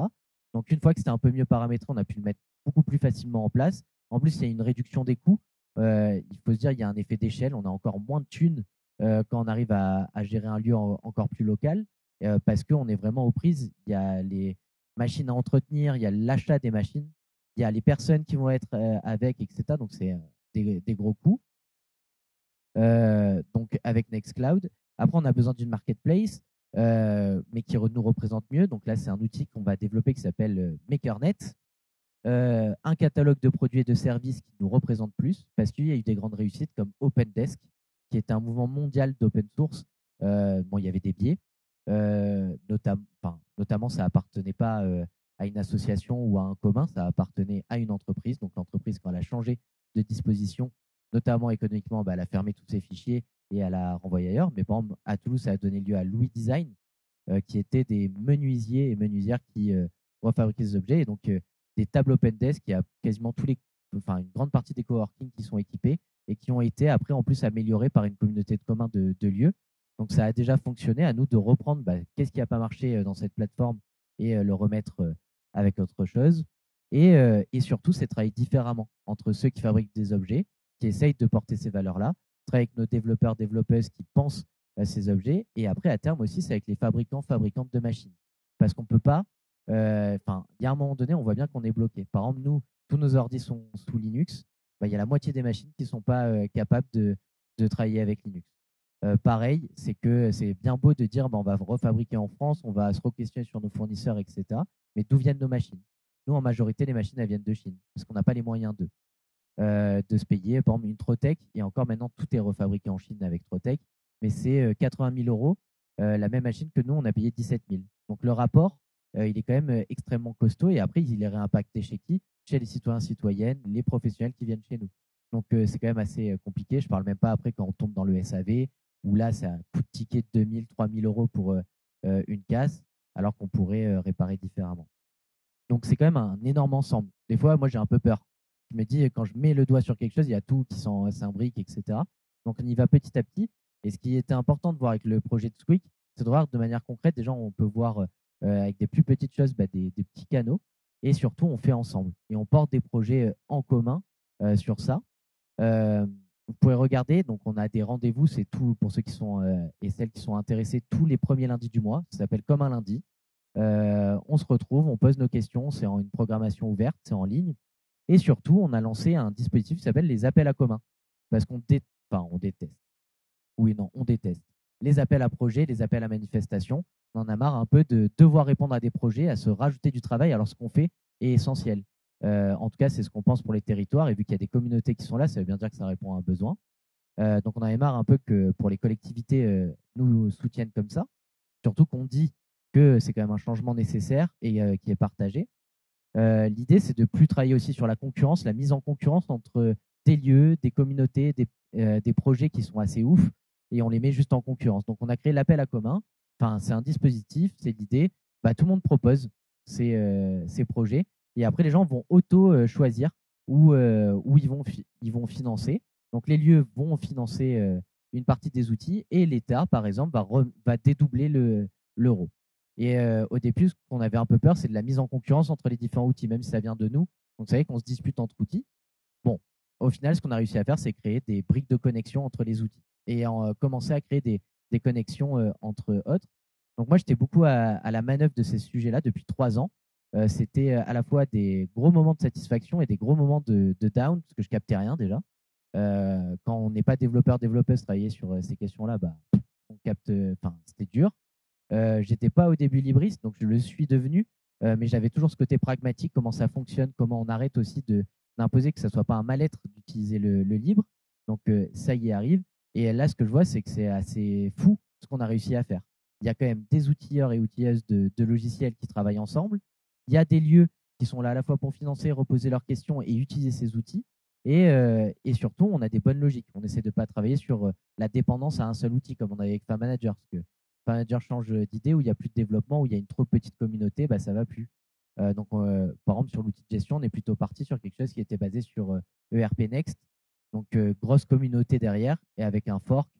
Donc, une fois que c'était un peu mieux paramétré, on a pu le mettre beaucoup plus facilement en place. En plus, il y a une réduction des coûts. Il faut se dire, il y a un effet d'échelle. On a encore moins de thunes quand on arrive à gérer un lieu encore plus local parce qu'on est vraiment aux prises. Il y a les machines à entretenir, il y a l'achat des machines, il y a les personnes qui vont être avec, etc. Donc, c'est des gros coûts. Donc, avec Nextcloud. Après, on a besoin d'une marketplace. mais qui nous représente mieux. Donc là, c'est un outil qu'on va développer qui s'appelle MakerNet. Un catalogue de produits et de services qui nous représente plus, parce qu'il y a eu des grandes réussites comme OpenDesk, qui est un mouvement mondial d'open source. Bon, il y avait des biais, notamment ça appartenait pas à une association ou à un commun, ça appartenait à une entreprise. Donc l'entreprise, quand elle a changé de disposition, notamment économiquement, bah, elle a fermé tous ses fichiers et elle a renvoyé ailleurs. Mais par exemple, à Toulouse, ça a donné lieu à Louis Design, qui étaient des menuisiers et menuisières qui refabriquaient ces objets. Et donc, des tables open desk, il y a quasiment une grande partie des coworking qui sont équipés et qui ont été après en plus améliorés par une communauté de communs de lieux. Donc ça a déjà fonctionné. À nous de reprendre qu'est-ce qui n'a pas marché dans cette plateforme et le remettre avec autre chose. Et surtout, c'est travailler différemment entre ceux qui fabriquent des objets, qui essayent de porter ces valeurs-là, travailler avec nos développeurs, développeuses qui pensent à ces objets. Et après, à terme aussi, c'est avec les fabricants, fabricantes de machines. Parce qu'on ne peut pas, il y a un moment donné, on voit bien qu'on est bloqué. Par exemple, nous, tous nos ordi sont sous Linux. Il y a la moitié des machines qui ne sont pas capables de travailler avec Linux. Pareil, c'est que c'est bien beau de dire on va refabriquer en France, on va se re-questionner sur nos fournisseurs, etc. Mais d'où viennent nos machines? Nous, en majorité, les machines, elles viennent de Chine, parce qu'on n'a pas les moyens de se payer. Par exemple, une Trotec, et encore maintenant, tout est refabriqué en Chine avec Trotec, mais c'est 80 000 euros, la même machine que nous, on a payé 17 000. Donc le rapport, il est quand même extrêmement costaud, et après, il est réimpacté chez qui? Chez les citoyens, citoyennes, les professionnels qui viennent chez nous. Donc c'est quand même assez compliqué. Je ne parle même pas après quand on tombe dans le SAV, où là, ça coûte ticket de 2 000, 3 000 euros pour une casse, alors qu'on pourrait réparer différemment. Donc c'est quand même un énorme ensemble. Des fois, moi, j'ai un peu peur. Je me dis, quand je mets le doigt sur quelque chose, il y a tout qui s'imbrique, etc. Donc on y va petit à petit. Et ce qui était important de voir avec le projet de Squeak, c'est de voir de manière concrète, déjà, on peut voir avec des plus petites choses, des petits canaux. Et surtout, on fait ensemble. Et on porte des projets en commun sur ça. Vous pouvez regarder, donc on a des rendez-vous, c'est tout pour ceux qui sont et celles qui sont intéressés tous les premiers lundis du mois. Ça s'appelle Comme un lundi. On se retrouve, on pose nos questions, c'est en une programmation ouverte, c'est en ligne. Et surtout, on a lancé un dispositif qui s'appelle les appels à commun. Parce on déteste. Oui, non, on déteste. Les appels à projets, les appels à manifestation. On en a marre un peu de devoir répondre à des projets, à se rajouter du travail alors ce qu'on fait est essentiel. En tout cas, c'est ce qu'on pense pour les territoires. Et vu qu'il y a des communautés qui sont là, ça veut bien dire que ça répond à un besoin. Donc on en a marre un peu que pour les collectivités nous soutiennent comme ça. Surtout qu'on dit que c'est quand même un changement nécessaire et qui est partagé. L'idée, c'est de plus travailler aussi sur la concurrence, la mise en concurrence entre des lieux, des communautés, des projets qui sont assez ouf, et on les met juste en concurrence. Donc, on a créé l'appel à commun. Enfin, c'est un dispositif, c'est l'idée. Tout le monde propose ces projets, et après, les gens vont auto-choisir où ils vont financer. Donc, les lieux vont financer une partie des outils, et l'État, par exemple, va dédoubler l'euro. Et au début, ce qu'on avait un peu peur, c'est de la mise en concurrence entre les différents outils, même si ça vient de nous. Donc, vous savez qu'on se dispute entre outils. Bon, au final, ce qu'on a réussi à faire, c'est créer des briques de connexion entre les outils et commencer à créer des connexions entre autres. Donc, moi, j'étais beaucoup à la manœuvre de ces sujets-là depuis 3 ans. C'était à la fois des gros moments de satisfaction et des gros moments de down, parce que je captais rien déjà. Quand on n'est pas développeur-développeuse, travailler sur ces questions-là, on capte, c'était dur. J'étais pas au début libriste, donc je le suis devenu, mais j'avais toujours ce côté pragmatique, comment ça fonctionne, comment on arrête aussi d'imposer que ça soit pas un mal-être d'utiliser le libre. Donc ça y arrive. Et là, ce que je vois, c'est que c'est assez fou ce qu'on a réussi à faire. Il y a quand même des outilleurs et outilleuses de logiciels qui travaillent ensemble. Il y a des lieux qui sont là à la fois pour financer, reposer leurs questions et utiliser ces outils. Et surtout, on a des bonnes logiques. On essaie de ne pas travailler sur la dépendance à un seul outil, comme on avait avec Fan Manager. Parce que Manager change d'idée, où il n'y a plus de développement, où il y a une trop petite communauté, ça ne va plus. Donc, par exemple, sur l'outil de gestion, on est plutôt parti sur quelque chose qui était basé sur ERP Next. Donc, grosse communauté derrière et avec un fork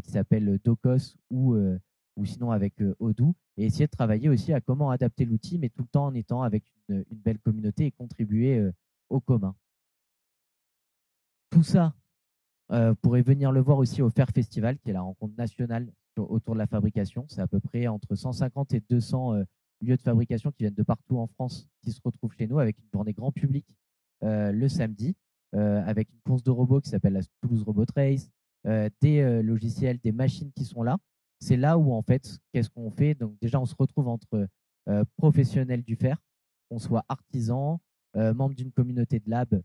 qui s'appelle Docos ou sinon avec Odoo. Et essayer de travailler aussi à comment adapter l'outil, mais tout le temps en étant avec une belle communauté et contribuer au commun. Tout ça, vous pourrez venir le voir aussi au Faire Festival, qui est la rencontre nationale autour de la fabrication. C'est à peu près entre 150 et 200 lieux de fabrication qui viennent de partout en France, qui se retrouvent chez nous avec une journée grand public le samedi, avec une course de robots qui s'appelle la Toulouse Robot Race, des logiciels, des machines qui sont là. c'est là où, en fait, qu'est-ce qu'on fait? Donc, déjà, on se retrouve entre professionnels du fer, qu'on soit artisan, membre d'une communauté de lab,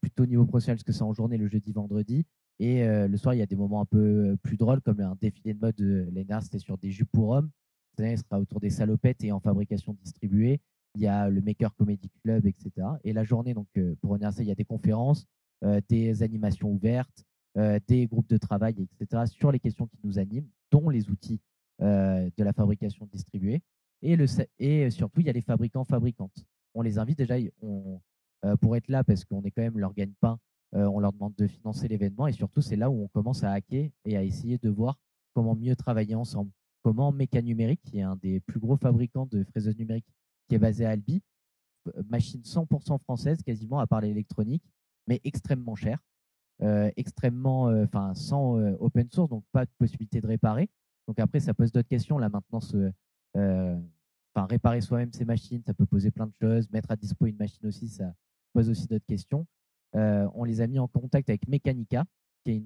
plutôt au niveau professionnel, parce que c'est en journée, le jeudi, vendredi. Et le soir, il y a des moments un peu plus drôles, comme un défilé de mode. L'année dernière, c'était sur des jupes pour hommes. Cette année, il sera autour des salopettes et en fabrication distribuée. Il y a le Maker Comedy Club, etc. Et la journée, donc, pour revenir à ça, il y a des conférences, des animations ouvertes, des groupes de travail, etc., sur les questions qui nous animent, dont les outils de la fabrication distribuée. Et surtout, il y a les fabricants-fabricantes. On les invite déjà pour être là parce qu'on est quand même leur gagne-pain. On leur demande de financer l'événement et surtout, c'est là où on commence à hacker et à essayer de voir comment mieux travailler ensemble. Comment Mécanumérique, qui est un des plus gros fabricants de fraiseuses numériques, qui est basé à Albi, machine 100% française, quasiment à part l'électronique, mais extrêmement chère, enfin sans open source, donc pas de possibilité de réparer. Donc après, ça pose d'autres questions. La maintenance, réparer soi-même ses machines, ça peut poser plein de choses. Mettre à dispo une machine aussi, ça pose aussi d'autres questions. On les a mis en contact avec Mechanica, qui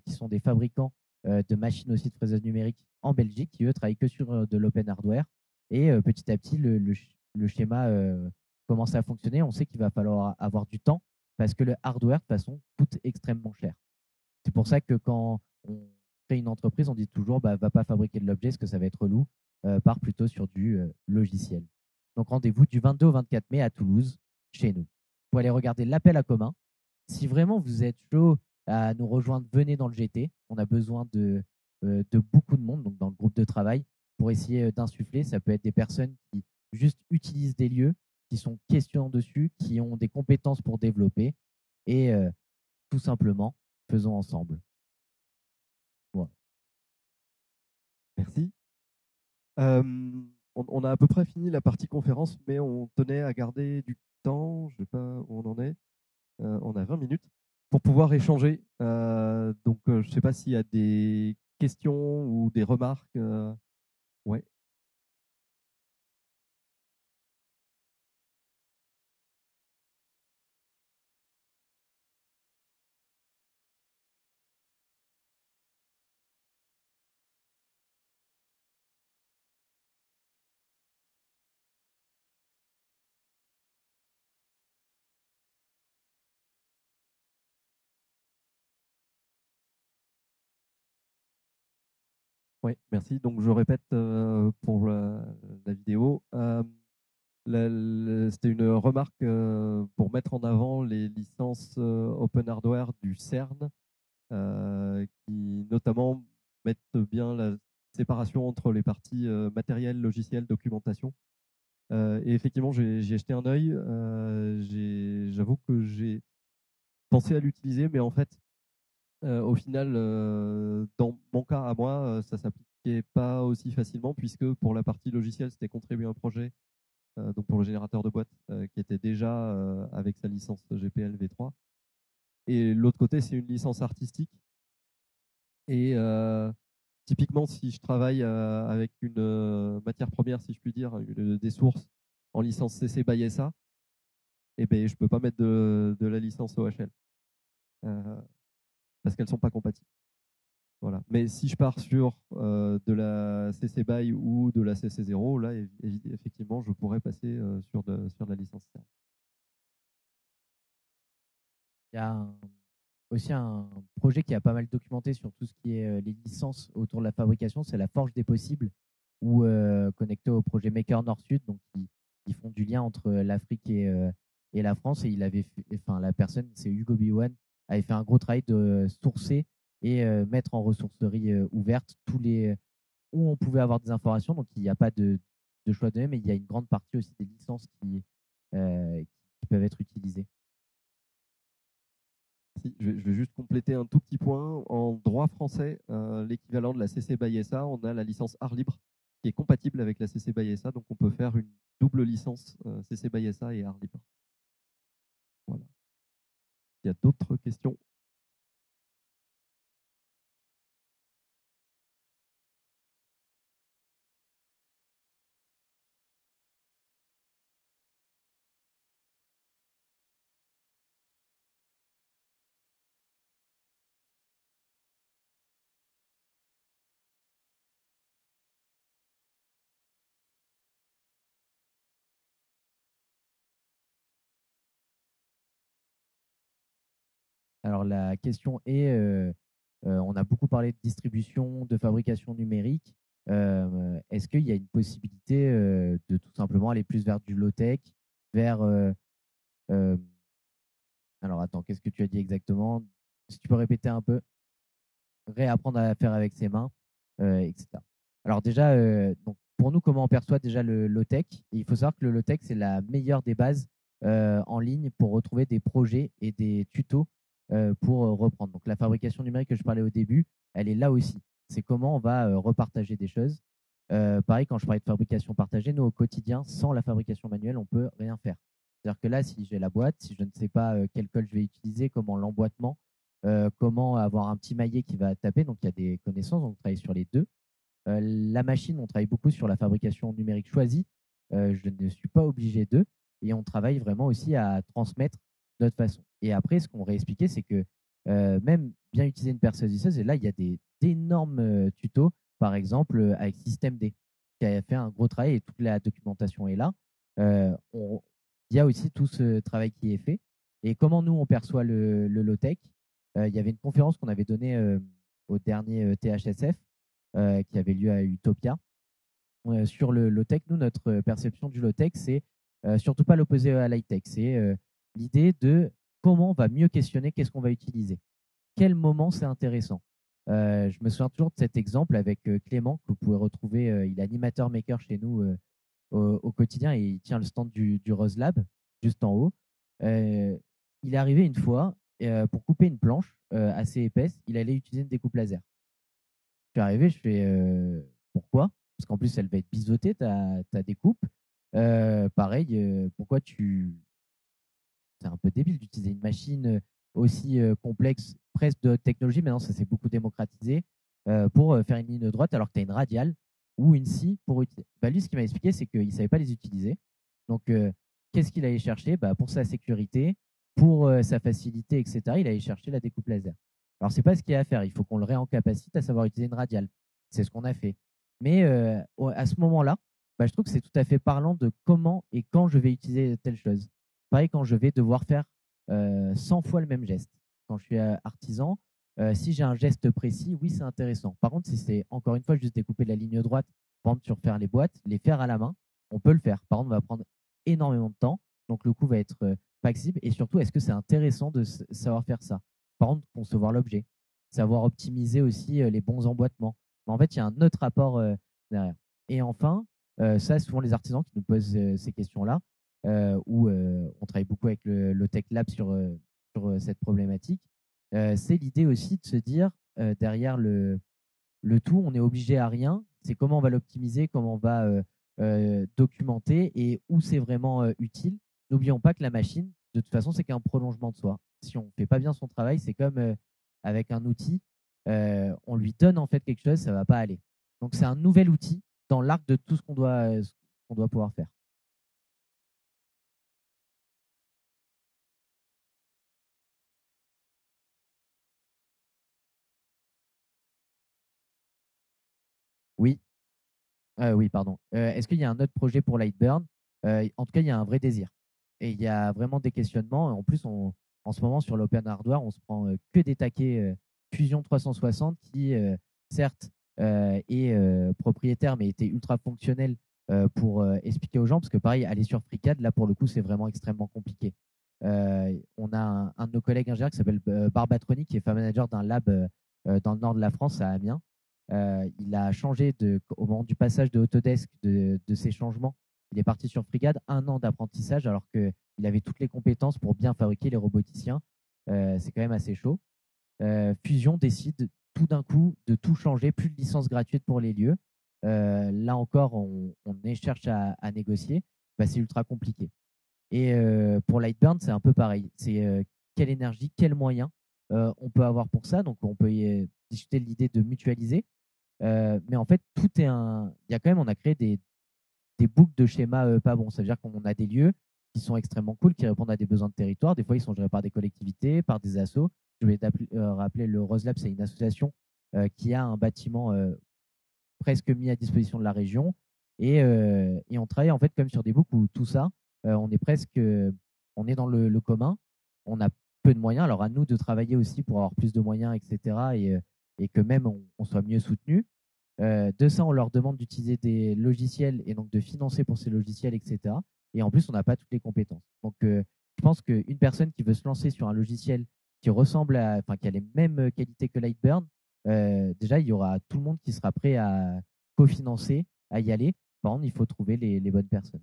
sont des fabricants de machines aussi de fraiseuses numériques en Belgique, qui eux travaillent que sur de l'open hardware. Et petit à petit, le schéma commence à fonctionner. On sait qu'il va falloir avoir du temps parce que le hardware, de toute façon, coûte extrêmement cher. C'est pour ça que quand on crée une entreprise, on dit toujours, bah, va pas fabriquer de l'objet, parce que ça va être relou, part plutôt sur du logiciel. Donc rendez-vous du 22 au 24 mai à Toulouse, chez nous. Vous pouvez aller regarder l'appel à commun. Si vraiment vous êtes chaud à nous rejoindre, venez dans le GT. On a besoin de beaucoup de monde, donc dans le groupe de travail, pour essayer d'insuffler. Ça peut être des personnes qui juste utilisent des lieux, qui sont questionnants dessus, qui ont des compétences pour développer. Et tout simplement, faisons ensemble. Voilà. Merci. On a à peu près fini la partie conférence, mais on tenait à garder du temps, je ne sais pas où on en est, on a 20 minutes, pour pouvoir échanger. Donc, je ne sais pas s'il y a des questions ou des remarques. Ouais. Oui, merci. Donc, je répète pour la vidéo. C'était une remarque pour mettre en avant les licences open hardware du CERN, qui notamment mettent bien la séparation entre les parties matériel, logiciel, documentation. Et effectivement, j'ai jeté un œil. J'avoue que j'ai pensé à l'utiliser, mais en fait, au final, dans mon cas à moi, ça s'appliquait pas aussi facilement puisque pour la partie logicielle, c'était contribuer un projet, donc pour le générateur de boîte, qui était déjà avec sa licence GPL V3. Et l'autre côté, c'est une licence artistique. Et typiquement, si je travaille avec une matière première, si je puis dire, des sources en licence CC by SA, eh ben, je ne peux pas mettre de la licence OHL parce qu'elles ne sont pas compatibles. Voilà. Mais si je pars sur de la CC BY ou de la CC0, là, effectivement, je pourrais passer sur de la licence CERN. Il y a aussi un projet qui a pas mal documenté sur tout ce qui est les licences autour de la fabrication, c'est la Forge des possibles, ou connecté au projet Maker Nord-Sud, donc qui font du lien entre l'Afrique et la France. Et la personne, c'est Hugo Biwan, avait fait un gros travail de sourcer et mettre en ressourcerie ouverte où on pouvait avoir des informations. Donc il n'y a pas de choix de même, mais il y a une grande partie aussi des licences qui peuvent être utilisées. Je vais juste compléter un tout petit point. En droit français, l'équivalent de la CC by SA, on a la licence art libre qui est compatible avec la CC by SA, donc on peut faire une double licence CC by SA et art libre. Voilà. Il y a d'autres questions? Alors la question est, on a beaucoup parlé de distribution, de fabrication numérique. Est-ce qu'il y a une possibilité de tout simplement aller plus vers du low-tech, vers... euh, alors attends, qu'est-ce que tu as dit exactement? Si tu peux répéter un peu, réapprendre à faire avec ses mains, etc. Alors déjà, donc pour nous, comment on perçoit déjà le low-tech? Il faut savoir que le low-tech, c'est la meilleure des bases en ligne pour retrouver des projets et des tutos pour reprendre. Donc la fabrication numérique que je parlais au début, elle est là aussi. C'est comment on va repartager des choses. Pareil, quand je parlais de fabrication partagée, nous au quotidien, sans la fabrication manuelle, on peut rien faire. C'est-à-dire que là, si j'ai la boîte, si je ne sais pas quel colle je vais utiliser, comment l'emboîtement, comment avoir un petit maillet qui va taper. Donc, il y a des connaissances, donc on travaille sur les deux. La machine, on travaille beaucoup sur la fabrication numérique choisie. Je ne suis pas obligé d'eux. Et on travaille vraiment aussi à transmettre d'autres façons. Et après, ce qu'on réexpliqué, c'est que même bien utiliser une perceuse visseuse, et là, il y a d'énormes tutos, par exemple avec Système D, qui a fait un gros travail et toute la documentation est là. Il y a aussi tout ce travail qui est fait. Et comment nous, on perçoit le low-tech? Il y avait une conférence qu'on avait donnée au dernier THSF qui avait lieu à Utopia sur le low-tech. Nous, notre perception du low-tech, c'est surtout pas l'opposé à l'high-tech. C'est l'idée de comment on va mieux questionner qu'est-ce qu'on va utiliser. Quel moment c'est intéressant. Je me souviens toujours de cet exemple avec Clément, que vous pouvez retrouver. Il est animateur maker chez nous au quotidien et il tient le stand du Rose Lab, juste en haut. Il est arrivé une fois pour couper une planche assez épaisse, il allait utiliser une découpe laser. Je suis arrivé, je fais pourquoi? Parce qu'en plus, elle va être biseautée, ta découpe. Pareil, pourquoi tu. C'est un peu débile d'utiliser une machine aussi complexe, presque de haute technologie. Maintenant, ça s'est beaucoup démocratisé pour faire une ligne droite alors que tu as une radiale ou une scie pour utiliser. Bah, lui, ce qu'il m'a expliqué, c'est qu'il ne savait pas les utiliser. Donc, qu'est-ce qu'il allait chercher? Bah, pour sa sécurité, pour sa facilité, etc., il allait chercher la découpe laser. Alors, ce n'est pas ce qu'il y a à faire. Il faut qu'on le réencapacite à savoir utiliser une radiale. C'est ce qu'on a fait. Mais à ce moment-là, bah, je trouve que c'est tout à fait parlant de comment et quand je vais utiliser telle chose. Pareil, quand je vais devoir faire 100 fois le même geste. Quand je suis artisan, si j'ai un geste précis, oui, c'est intéressant. Par contre, si c'est encore une fois juste découper la ligne droite, par exemple, sur faire les boîtes, les faire à la main, on peut le faire. Par contre, on va prendre énormément de temps. Donc, le coût va être pas accessible. Et surtout, est-ce que c'est intéressant de savoir faire ça? Par contre, concevoir l'objet, savoir optimiser aussi les bons emboîtements. Mais en fait, il y a un autre rapport derrière. Et enfin, ça, souvent les artisans qui nous posent ces questions-là, où on travaille beaucoup avec le Tech Lab sur cette problématique. C'est l'idée aussi de se dire, derrière le tout, on n'est obligé à rien. C'est comment on va l'optimiser, comment on va documenter et où c'est vraiment utile. N'oublions pas que la machine, de toute façon, c'est qu'un prolongement de soi. Si on ne fait pas bien son travail, c'est comme avec un outil, on lui donne en fait quelque chose, ça ne va pas aller. Donc c'est un nouvel outil dans l'arc de tout ce qu'on doit pouvoir faire. Oui, oui, pardon. Est-ce qu'il y a un autre projet pour Lightburn? En tout cas, il y a un vrai désir. Et il y a vraiment des questionnements. En plus, en ce moment, sur l'open hardware, on se prend que des taquets Fusion 360 qui, certes, est propriétaire, mais était ultra fonctionnel pour expliquer aux gens. Parce que pareil, aller sur FreeCAD, là, pour le coup, c'est vraiment extrêmement compliqué. On a un de nos collègues ingénieurs qui s'appelle Barbatroni, qui est fan manager d'un lab dans le nord de la France, à Amiens. Il a changé au moment du passage de Autodesk de ses changements. Il est parti sur FreeCAD, 1 an d'apprentissage alors qu'il avait toutes les compétences pour bien fabriquer les roboticiens. C'est quand même assez chaud. Fusion décide tout d'un coup de tout changer, plus de licence gratuite pour les lieux. Là encore, cherche à négocier. Bah, c'est ultra compliqué. Et pour Lightburn, c'est un peu pareil. C'est quelle énergie, quels moyens on peut avoir pour ça. Donc, on peut discuter de l'idée de mutualiser. Mais en fait, tout est un. Il y a quand même, on a créé des boucles de schémas pas bons. Ça veut dire qu'on a des lieux qui sont extrêmement cool, qui répondent à des besoins de territoire. Des fois, ils sont gérés par des collectivités, par des assos. Je vais rappeler le Rose Lab, c'est une association qui a un bâtiment presque mis à disposition de la région. Et on travaille en fait comme sur des boucles où tout ça, on est presque, on est dans le commun. On a peu de moyens. Alors à nous de travailler aussi pour avoir plus de moyens, etc. Et que même on soit mieux soutenu. De ça, on leur demande d'utiliser des logiciels et donc de financer pour ces logiciels, etc. Et en plus, on n'a pas toutes les compétences. Donc, je pense qu'une personne qui veut se lancer sur un logiciel qui ressemble enfin, qui a les mêmes qualités que Lightburn, déjà, il y aura tout le monde qui sera prêt à cofinancer, à y aller. Par contre, il faut trouver les bonnes personnes.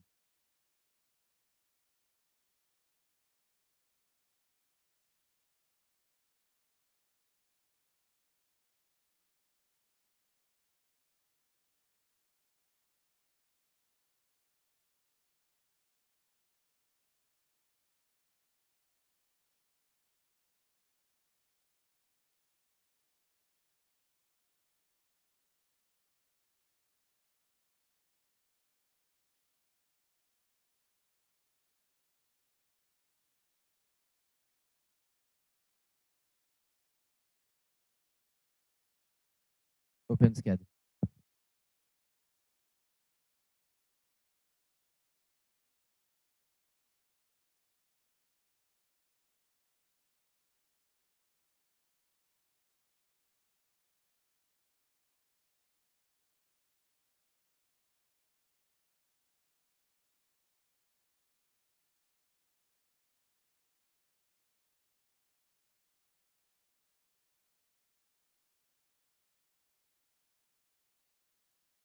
OpenSCAD.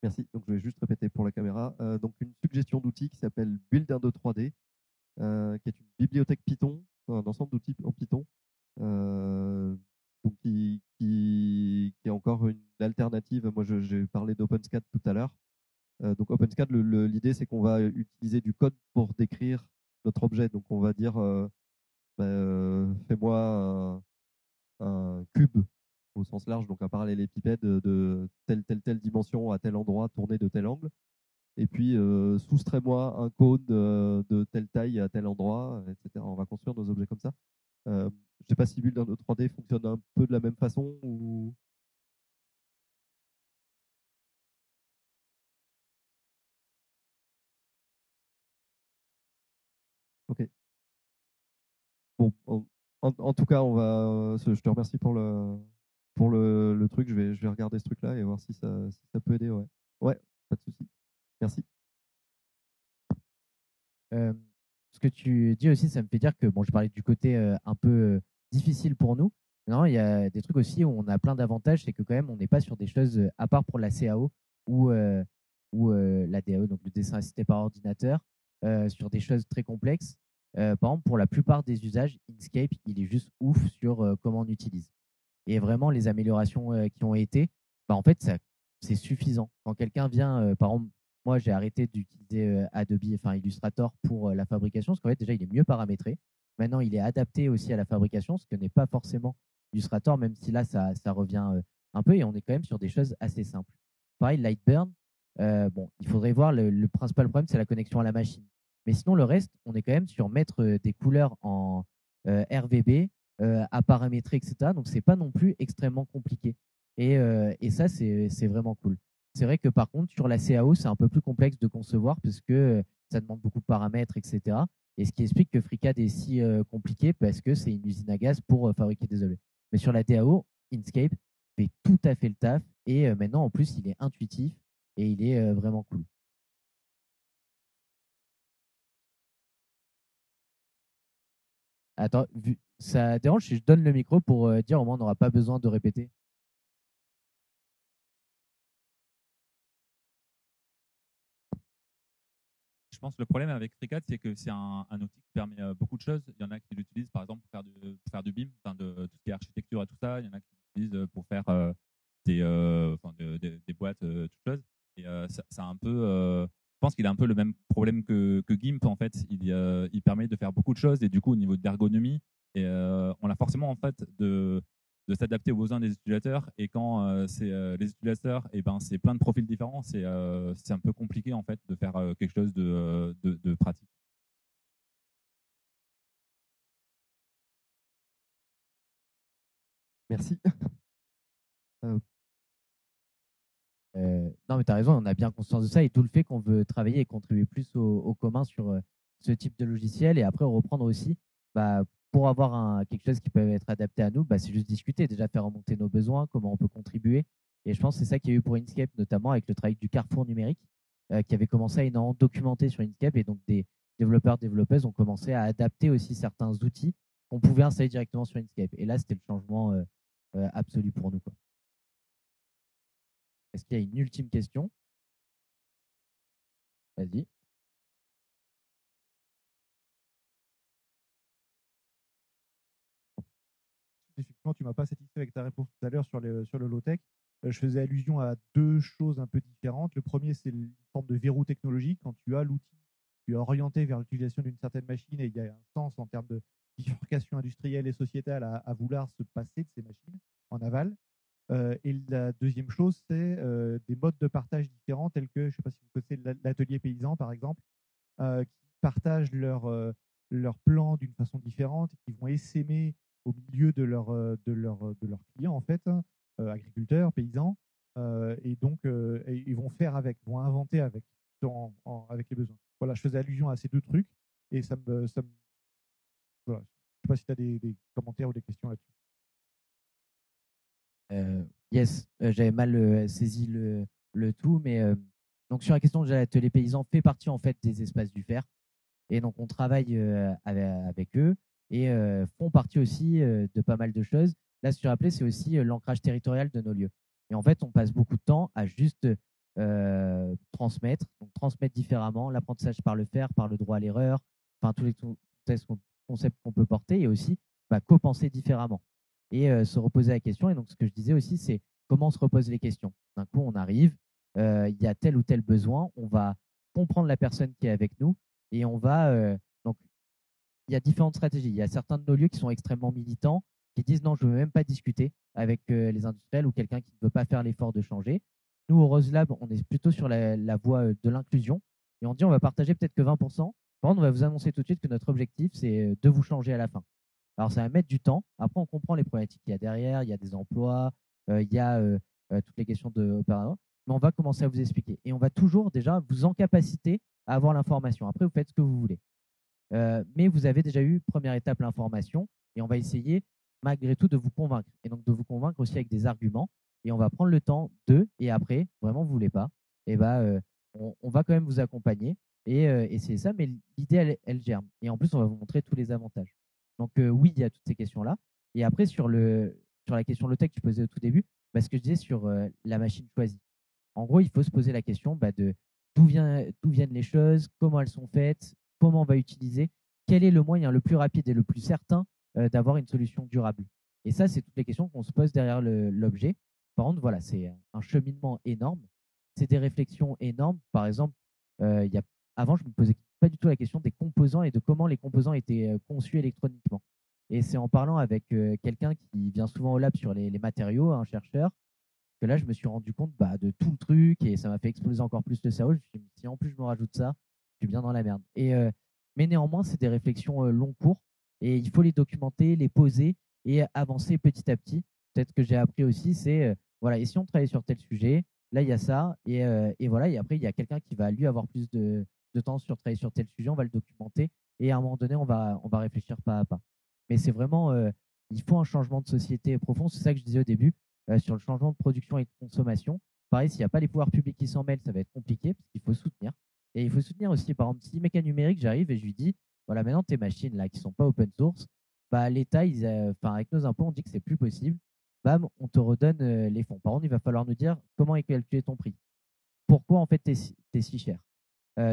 Merci. Donc, je vais juste répéter pour la caméra. Donc, une suggestion d'outils qui s'appelle Build12 3D, qui est une bibliothèque Python, un ensemble d'outils en Python, donc qui est encore une alternative. Moi, j'ai parlé d'OpenSCAD tout à l'heure. Donc, OpenSCAD, l'idée, c'est qu'on va utiliser du code pour décrire notre objet. Donc, on va dire, fais-moi un cube au sens large, donc un parallélépipède de telle dimension à tel endroit, tourné de tel angle. Et puis, soustrais-moi un cône de telle taille à tel endroit, etc. On va construire nos objets comme ça. Je ne sais pas si Build 3D fonctionne un peu de la même façon ou. Ok. Bon, en tout cas, je te remercie pour le truc. Je vais regarder ce truc-là et voir si ça peut aider. Ouais, ouais, pas de souci. Merci. Ce que tu dis aussi, ça me fait dire que, bon, je parlais du côté un peu difficile pour nous. Non, il y a des trucs aussi où on a plein d'avantages, c'est que quand même, on n'est pas sur des choses, à part pour la CAO ou la DAO, donc le dessin assisté par ordinateur, sur des choses très complexes. Par exemple, pour la plupart des usages, Inkscape, il est juste ouf sur comment on utilise. Et vraiment, les améliorations qui ont été, bah, en fait, c'est suffisant. Quand quelqu'un vient, par exemple, moi, j'ai arrêté d'utiliser Adobe, enfin Illustrator pour la fabrication, parce qu'en fait, déjà, il est mieux paramétré. Maintenant, il est adapté aussi à la fabrication, ce que n'est pas forcément Illustrator, même si là, ça revient un peu, et on est quand même sur des choses assez simples. Pareil, Lightburn, bon, il faudrait voir, le principal problème, c'est la connexion à la machine. Mais sinon, le reste, on est quand même sur mettre des couleurs en RVB, à paramétrer, etc. Donc, c'est pas non plus extrêmement compliqué. Et ça, c'est vraiment cool. C'est vrai que par contre, sur la CAO, c'est un peu plus complexe de concevoir parce que ça demande beaucoup de paramètres, etc. Et ce qui explique que FreeCAD est si compliqué parce que c'est une usine à gaz pour fabriquer des objets. Mais sur la DAO, Inkscape fait tout à fait le taf. Et maintenant, en plus, il est intuitif et il est vraiment cool. Attends, ça dérange si je donne le micro pour dire au moins on n'aura pas besoin de répéter. Je pense que le problème avec FreeCAD, c'est que c'est un outil qui permet beaucoup de choses. Il y en a qui l'utilisent par exemple pour faire du BIM, enfin de tout ce qui est architecture et tout ça. Il y en a qui l'utilisent pour faire des boîtes, toutes choses. Et ça a un peu, je pense qu'il a un peu le même problème que GIMP en fait. Il permet de faire beaucoup de choses et du coup au niveau de l'ergonomie, et on a forcément en fait de s'adapter aux besoins des utilisateurs. Et quand c'est les utilisateurs, et ben, c'est plein de profils différents, c'est un peu compliqué en fait de faire quelque chose de pratique. Merci. Non, mais tu as raison, on a bien conscience de ça et tout le fait qu'on veut travailler et contribuer plus au commun sur ce type de logiciel et après reprendre aussi, bah, pour avoir quelque chose qui peut être adapté à nous, bah, c'est juste discuter, déjà faire remonter nos besoins, comment on peut contribuer. Et je pense que c'est ça qu'il y a eu pour Inkscape, notamment avec le travail du Carrefour numérique, qui avait commencé à énormément documenter sur Inkscape. Et donc, des développeurs, développeuses ont commencé à adapter aussi certains outils qu'on pouvait installer directement sur Inkscape. Et là, c'était le changement absolu pour nous, quoi. Est-ce qu'il y a une ultime question? Vas-y. Effectivement, tu m'as pas satisfait avec ta réponse tout à l'heure sur le low-tech. Je faisais allusion à deux choses un peu différentes. Le premier, c'est une forme de verrou technologique. Quand tu as l'outil, tu es orienté vers l'utilisation d'une certaine machine et il y a un sens en termes de bifurcation industrielle et sociétale à vouloir se passer de ces machines en aval. Et la deuxième chose, c'est des modes de partage différents, tels que, je ne sais pas si vous connaissez l'atelier paysan, par exemple, qui partagent leur plan d'une façon différente et qui vont essaimer au milieu de leurs clients, en fait, hein, agriculteurs, paysans, et donc ils vont faire avec, vont inventer avec, avec les besoins. Voilà, je faisais allusion à ces deux trucs et voilà. Je ne sais pas si tu as des commentaires ou des questions là-dessus. Yes, j'avais mal saisi le tout, mais donc sur la question de l'atelier paysan fait partie en fait des espaces du fer, et donc on travaille avec eux et font partie aussi de pas mal de choses. Là, ce que tu rappelais, c'est aussi l'ancrage territorial de nos lieux. Et en fait, on passe beaucoup de temps à juste transmettre, donc transmettre différemment l'apprentissage par le faire, par le droit à l'erreur, enfin tous les concepts qu'on peut porter, et aussi co-penser différemment et se reposer la question. Et donc, ce que je disais aussi, c'est comment on se repose les questions. D'un coup, on arrive, il y a tel ou tel besoin, on va comprendre la personne qui est avec nous et on va. Donc, il y a différentes stratégies. Il y a certains de nos lieux qui sont extrêmement militants, qui disent non, je ne veux même pas discuter avec les industriels ou quelqu'un qui ne veut pas faire l'effort de changer. Nous, au Rose Lab, on est plutôt sur la voie de l'inclusion et on dit on va partager peut-être que 20%. Par contre, on va vous annoncer tout de suite que notre objectif, c'est de vous changer à la fin. Alors, ça va mettre du temps. Après, on comprend les problématiques qu'il y a derrière. Il y a des emplois, il y a toutes les questions de opérateurs. Mais on va commencer à vous expliquer. Et on va toujours déjà vous en capaciter à avoir l'information. Après, vous faites ce que vous voulez. Mais vous avez déjà eu, première étape, l'information. Et on va essayer, malgré tout, de vous convaincre. Et donc, de vous convaincre aussi avec des arguments. Et on va prendre le temps de, et après, vraiment, vous ne voulez pas, et on va quand même vous accompagner. Et c'est ça, mais l'idée, elle germe. Et en plus, on va vous montrer tous les avantages. Donc, oui, il y a toutes ces questions-là. Et après, sur la question low-tech que tu posais au tout début, ce que je disais sur la machine choisie. En gros, il faut se poser la question de d'où viennent les choses, comment elles sont faites, comment on va utiliser, quel est le moyen le plus rapide et le plus certain d'avoir une solution durable. Et ça, c'est toutes les questions qu'on se pose derrière l'objet. Par contre, voilà, c'est un cheminement énorme. C'est des réflexions énormes. Par exemple, avant, je ne me posais pas du tout la question des composants et de comment les composants étaient conçus électroniquement. Et c'est en parlant avec quelqu'un qui vient souvent au lab sur les matériaux, un chercheur, que là, je me suis rendu compte de tout le truc et ça m'a fait exploser encore plus le cerveau. Je me suis dit, si en plus je me rajoute ça, je suis bien dans la merde. Mais néanmoins, c'est des réflexions long cours et il faut les documenter, les poser et avancer petit à petit. Peut-être que j'ai appris aussi, c'est voilà, et si on travaille sur tel sujet, là il y a ça, et voilà, et après il y a quelqu'un qui va lui avoir plus de temps sur travailler sur tel sujet, on va le documenter et à un moment donné, on va réfléchir pas à pas. Mais c'est vraiment, il faut un changement de société profond. C'est ça que je disais au début sur le changement de production et de consommation. Pareil, s'il n'y a pas les pouvoirs publics qui s'en mêlent, ça va être compliqué parce qu'il faut soutenir. Et il faut soutenir aussi, par exemple, si Méca Numérique, j'arrive et je lui dis, voilà, maintenant tes machines là qui ne sont pas open source, l'État, avec nos impôts, on dit que c'est plus possible. Bam, on te redonne les fonds. Par contre, il va falloir nous dire comment est calculé ton prix. Pourquoi en fait tu es si cher.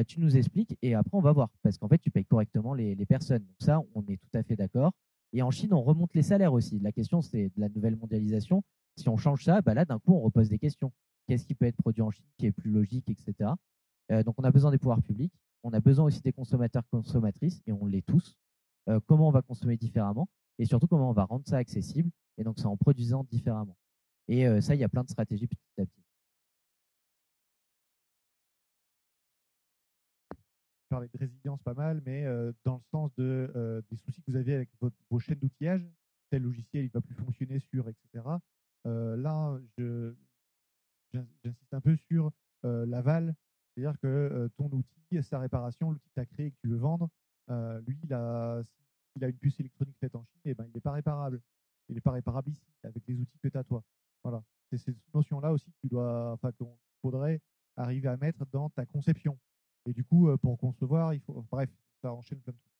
Tu nous expliques et après on va voir parce qu'en fait tu payes correctement les personnes. Donc ça, on est tout à fait d'accord. Et en Chine, on remonte les salaires aussi. La question, c'est de la nouvelle mondialisation. Si on change ça, là, d'un coup, on repose des questions. Qu'est-ce qui peut être produit en Chine qui est plus logique, etc. Donc, on a besoin des pouvoirs publics. On a besoin aussi des consommateurs, consommatrices, et on l'est tous. Comment on va consommer différemment et surtout comment on va rendre ça accessible. Et donc, c'est en produisant différemment. Et ça, il y a plein de stratégies petit à petit. Parler de résilience pas mal, mais dans le sens des soucis que vous avez avec vos chaînes d'outillage, tel logiciel il ne va plus fonctionner sur, etc. Là, j'insiste un peu sur l'aval, c'est-à-dire que ton outil, sa réparation, l'outil que tu as créé et que tu veux vendre, lui, s'il a une puce électronique faite en Chine, eh ben, il n'est pas réparable. Il n'est pas réparable ici, avec les outils que tu as toi. Voilà. C'est cette notion-là aussi qu'il faudrait arriver à mettre dans ta conception. Et du coup, pour concevoir, bref, ça enchaîne plein de trucs.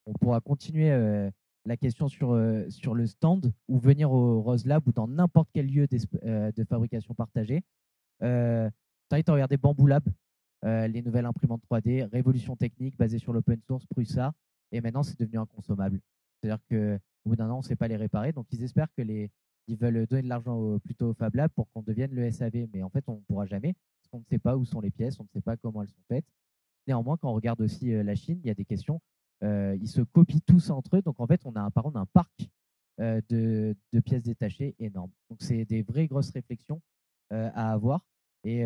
On pourra continuer la question sur le stand ou venir au Rose Lab ou dans n'importe quel lieu de fabrication partagée. Tu as regardé Bamboo Lab, les nouvelles imprimantes 3D, révolution technique basée sur l'open source, Prusa, et maintenant c'est devenu inconsommable. C'est-à-dire qu'au bout d'un an, on ne sait pas les réparer. Donc ils espèrent ils veulent donner de l'argent plutôt au Fab Lab pour qu'on devienne le SAV. Mais en fait, on ne pourra jamais parce qu'on ne sait pas où sont les pièces, on ne sait pas comment elles sont faites. Néanmoins, quand on regarde aussi la Chine, il y a des questions. Ils se copient tous entre eux. Donc en fait, on a un parc de pièces détachées énorme. Donc c'est des vraies grosses réflexions à avoir. Et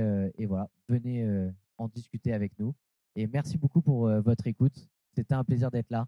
voilà, venez en discuter avec nous. Et merci beaucoup pour votre écoute. C'était un plaisir d'être là.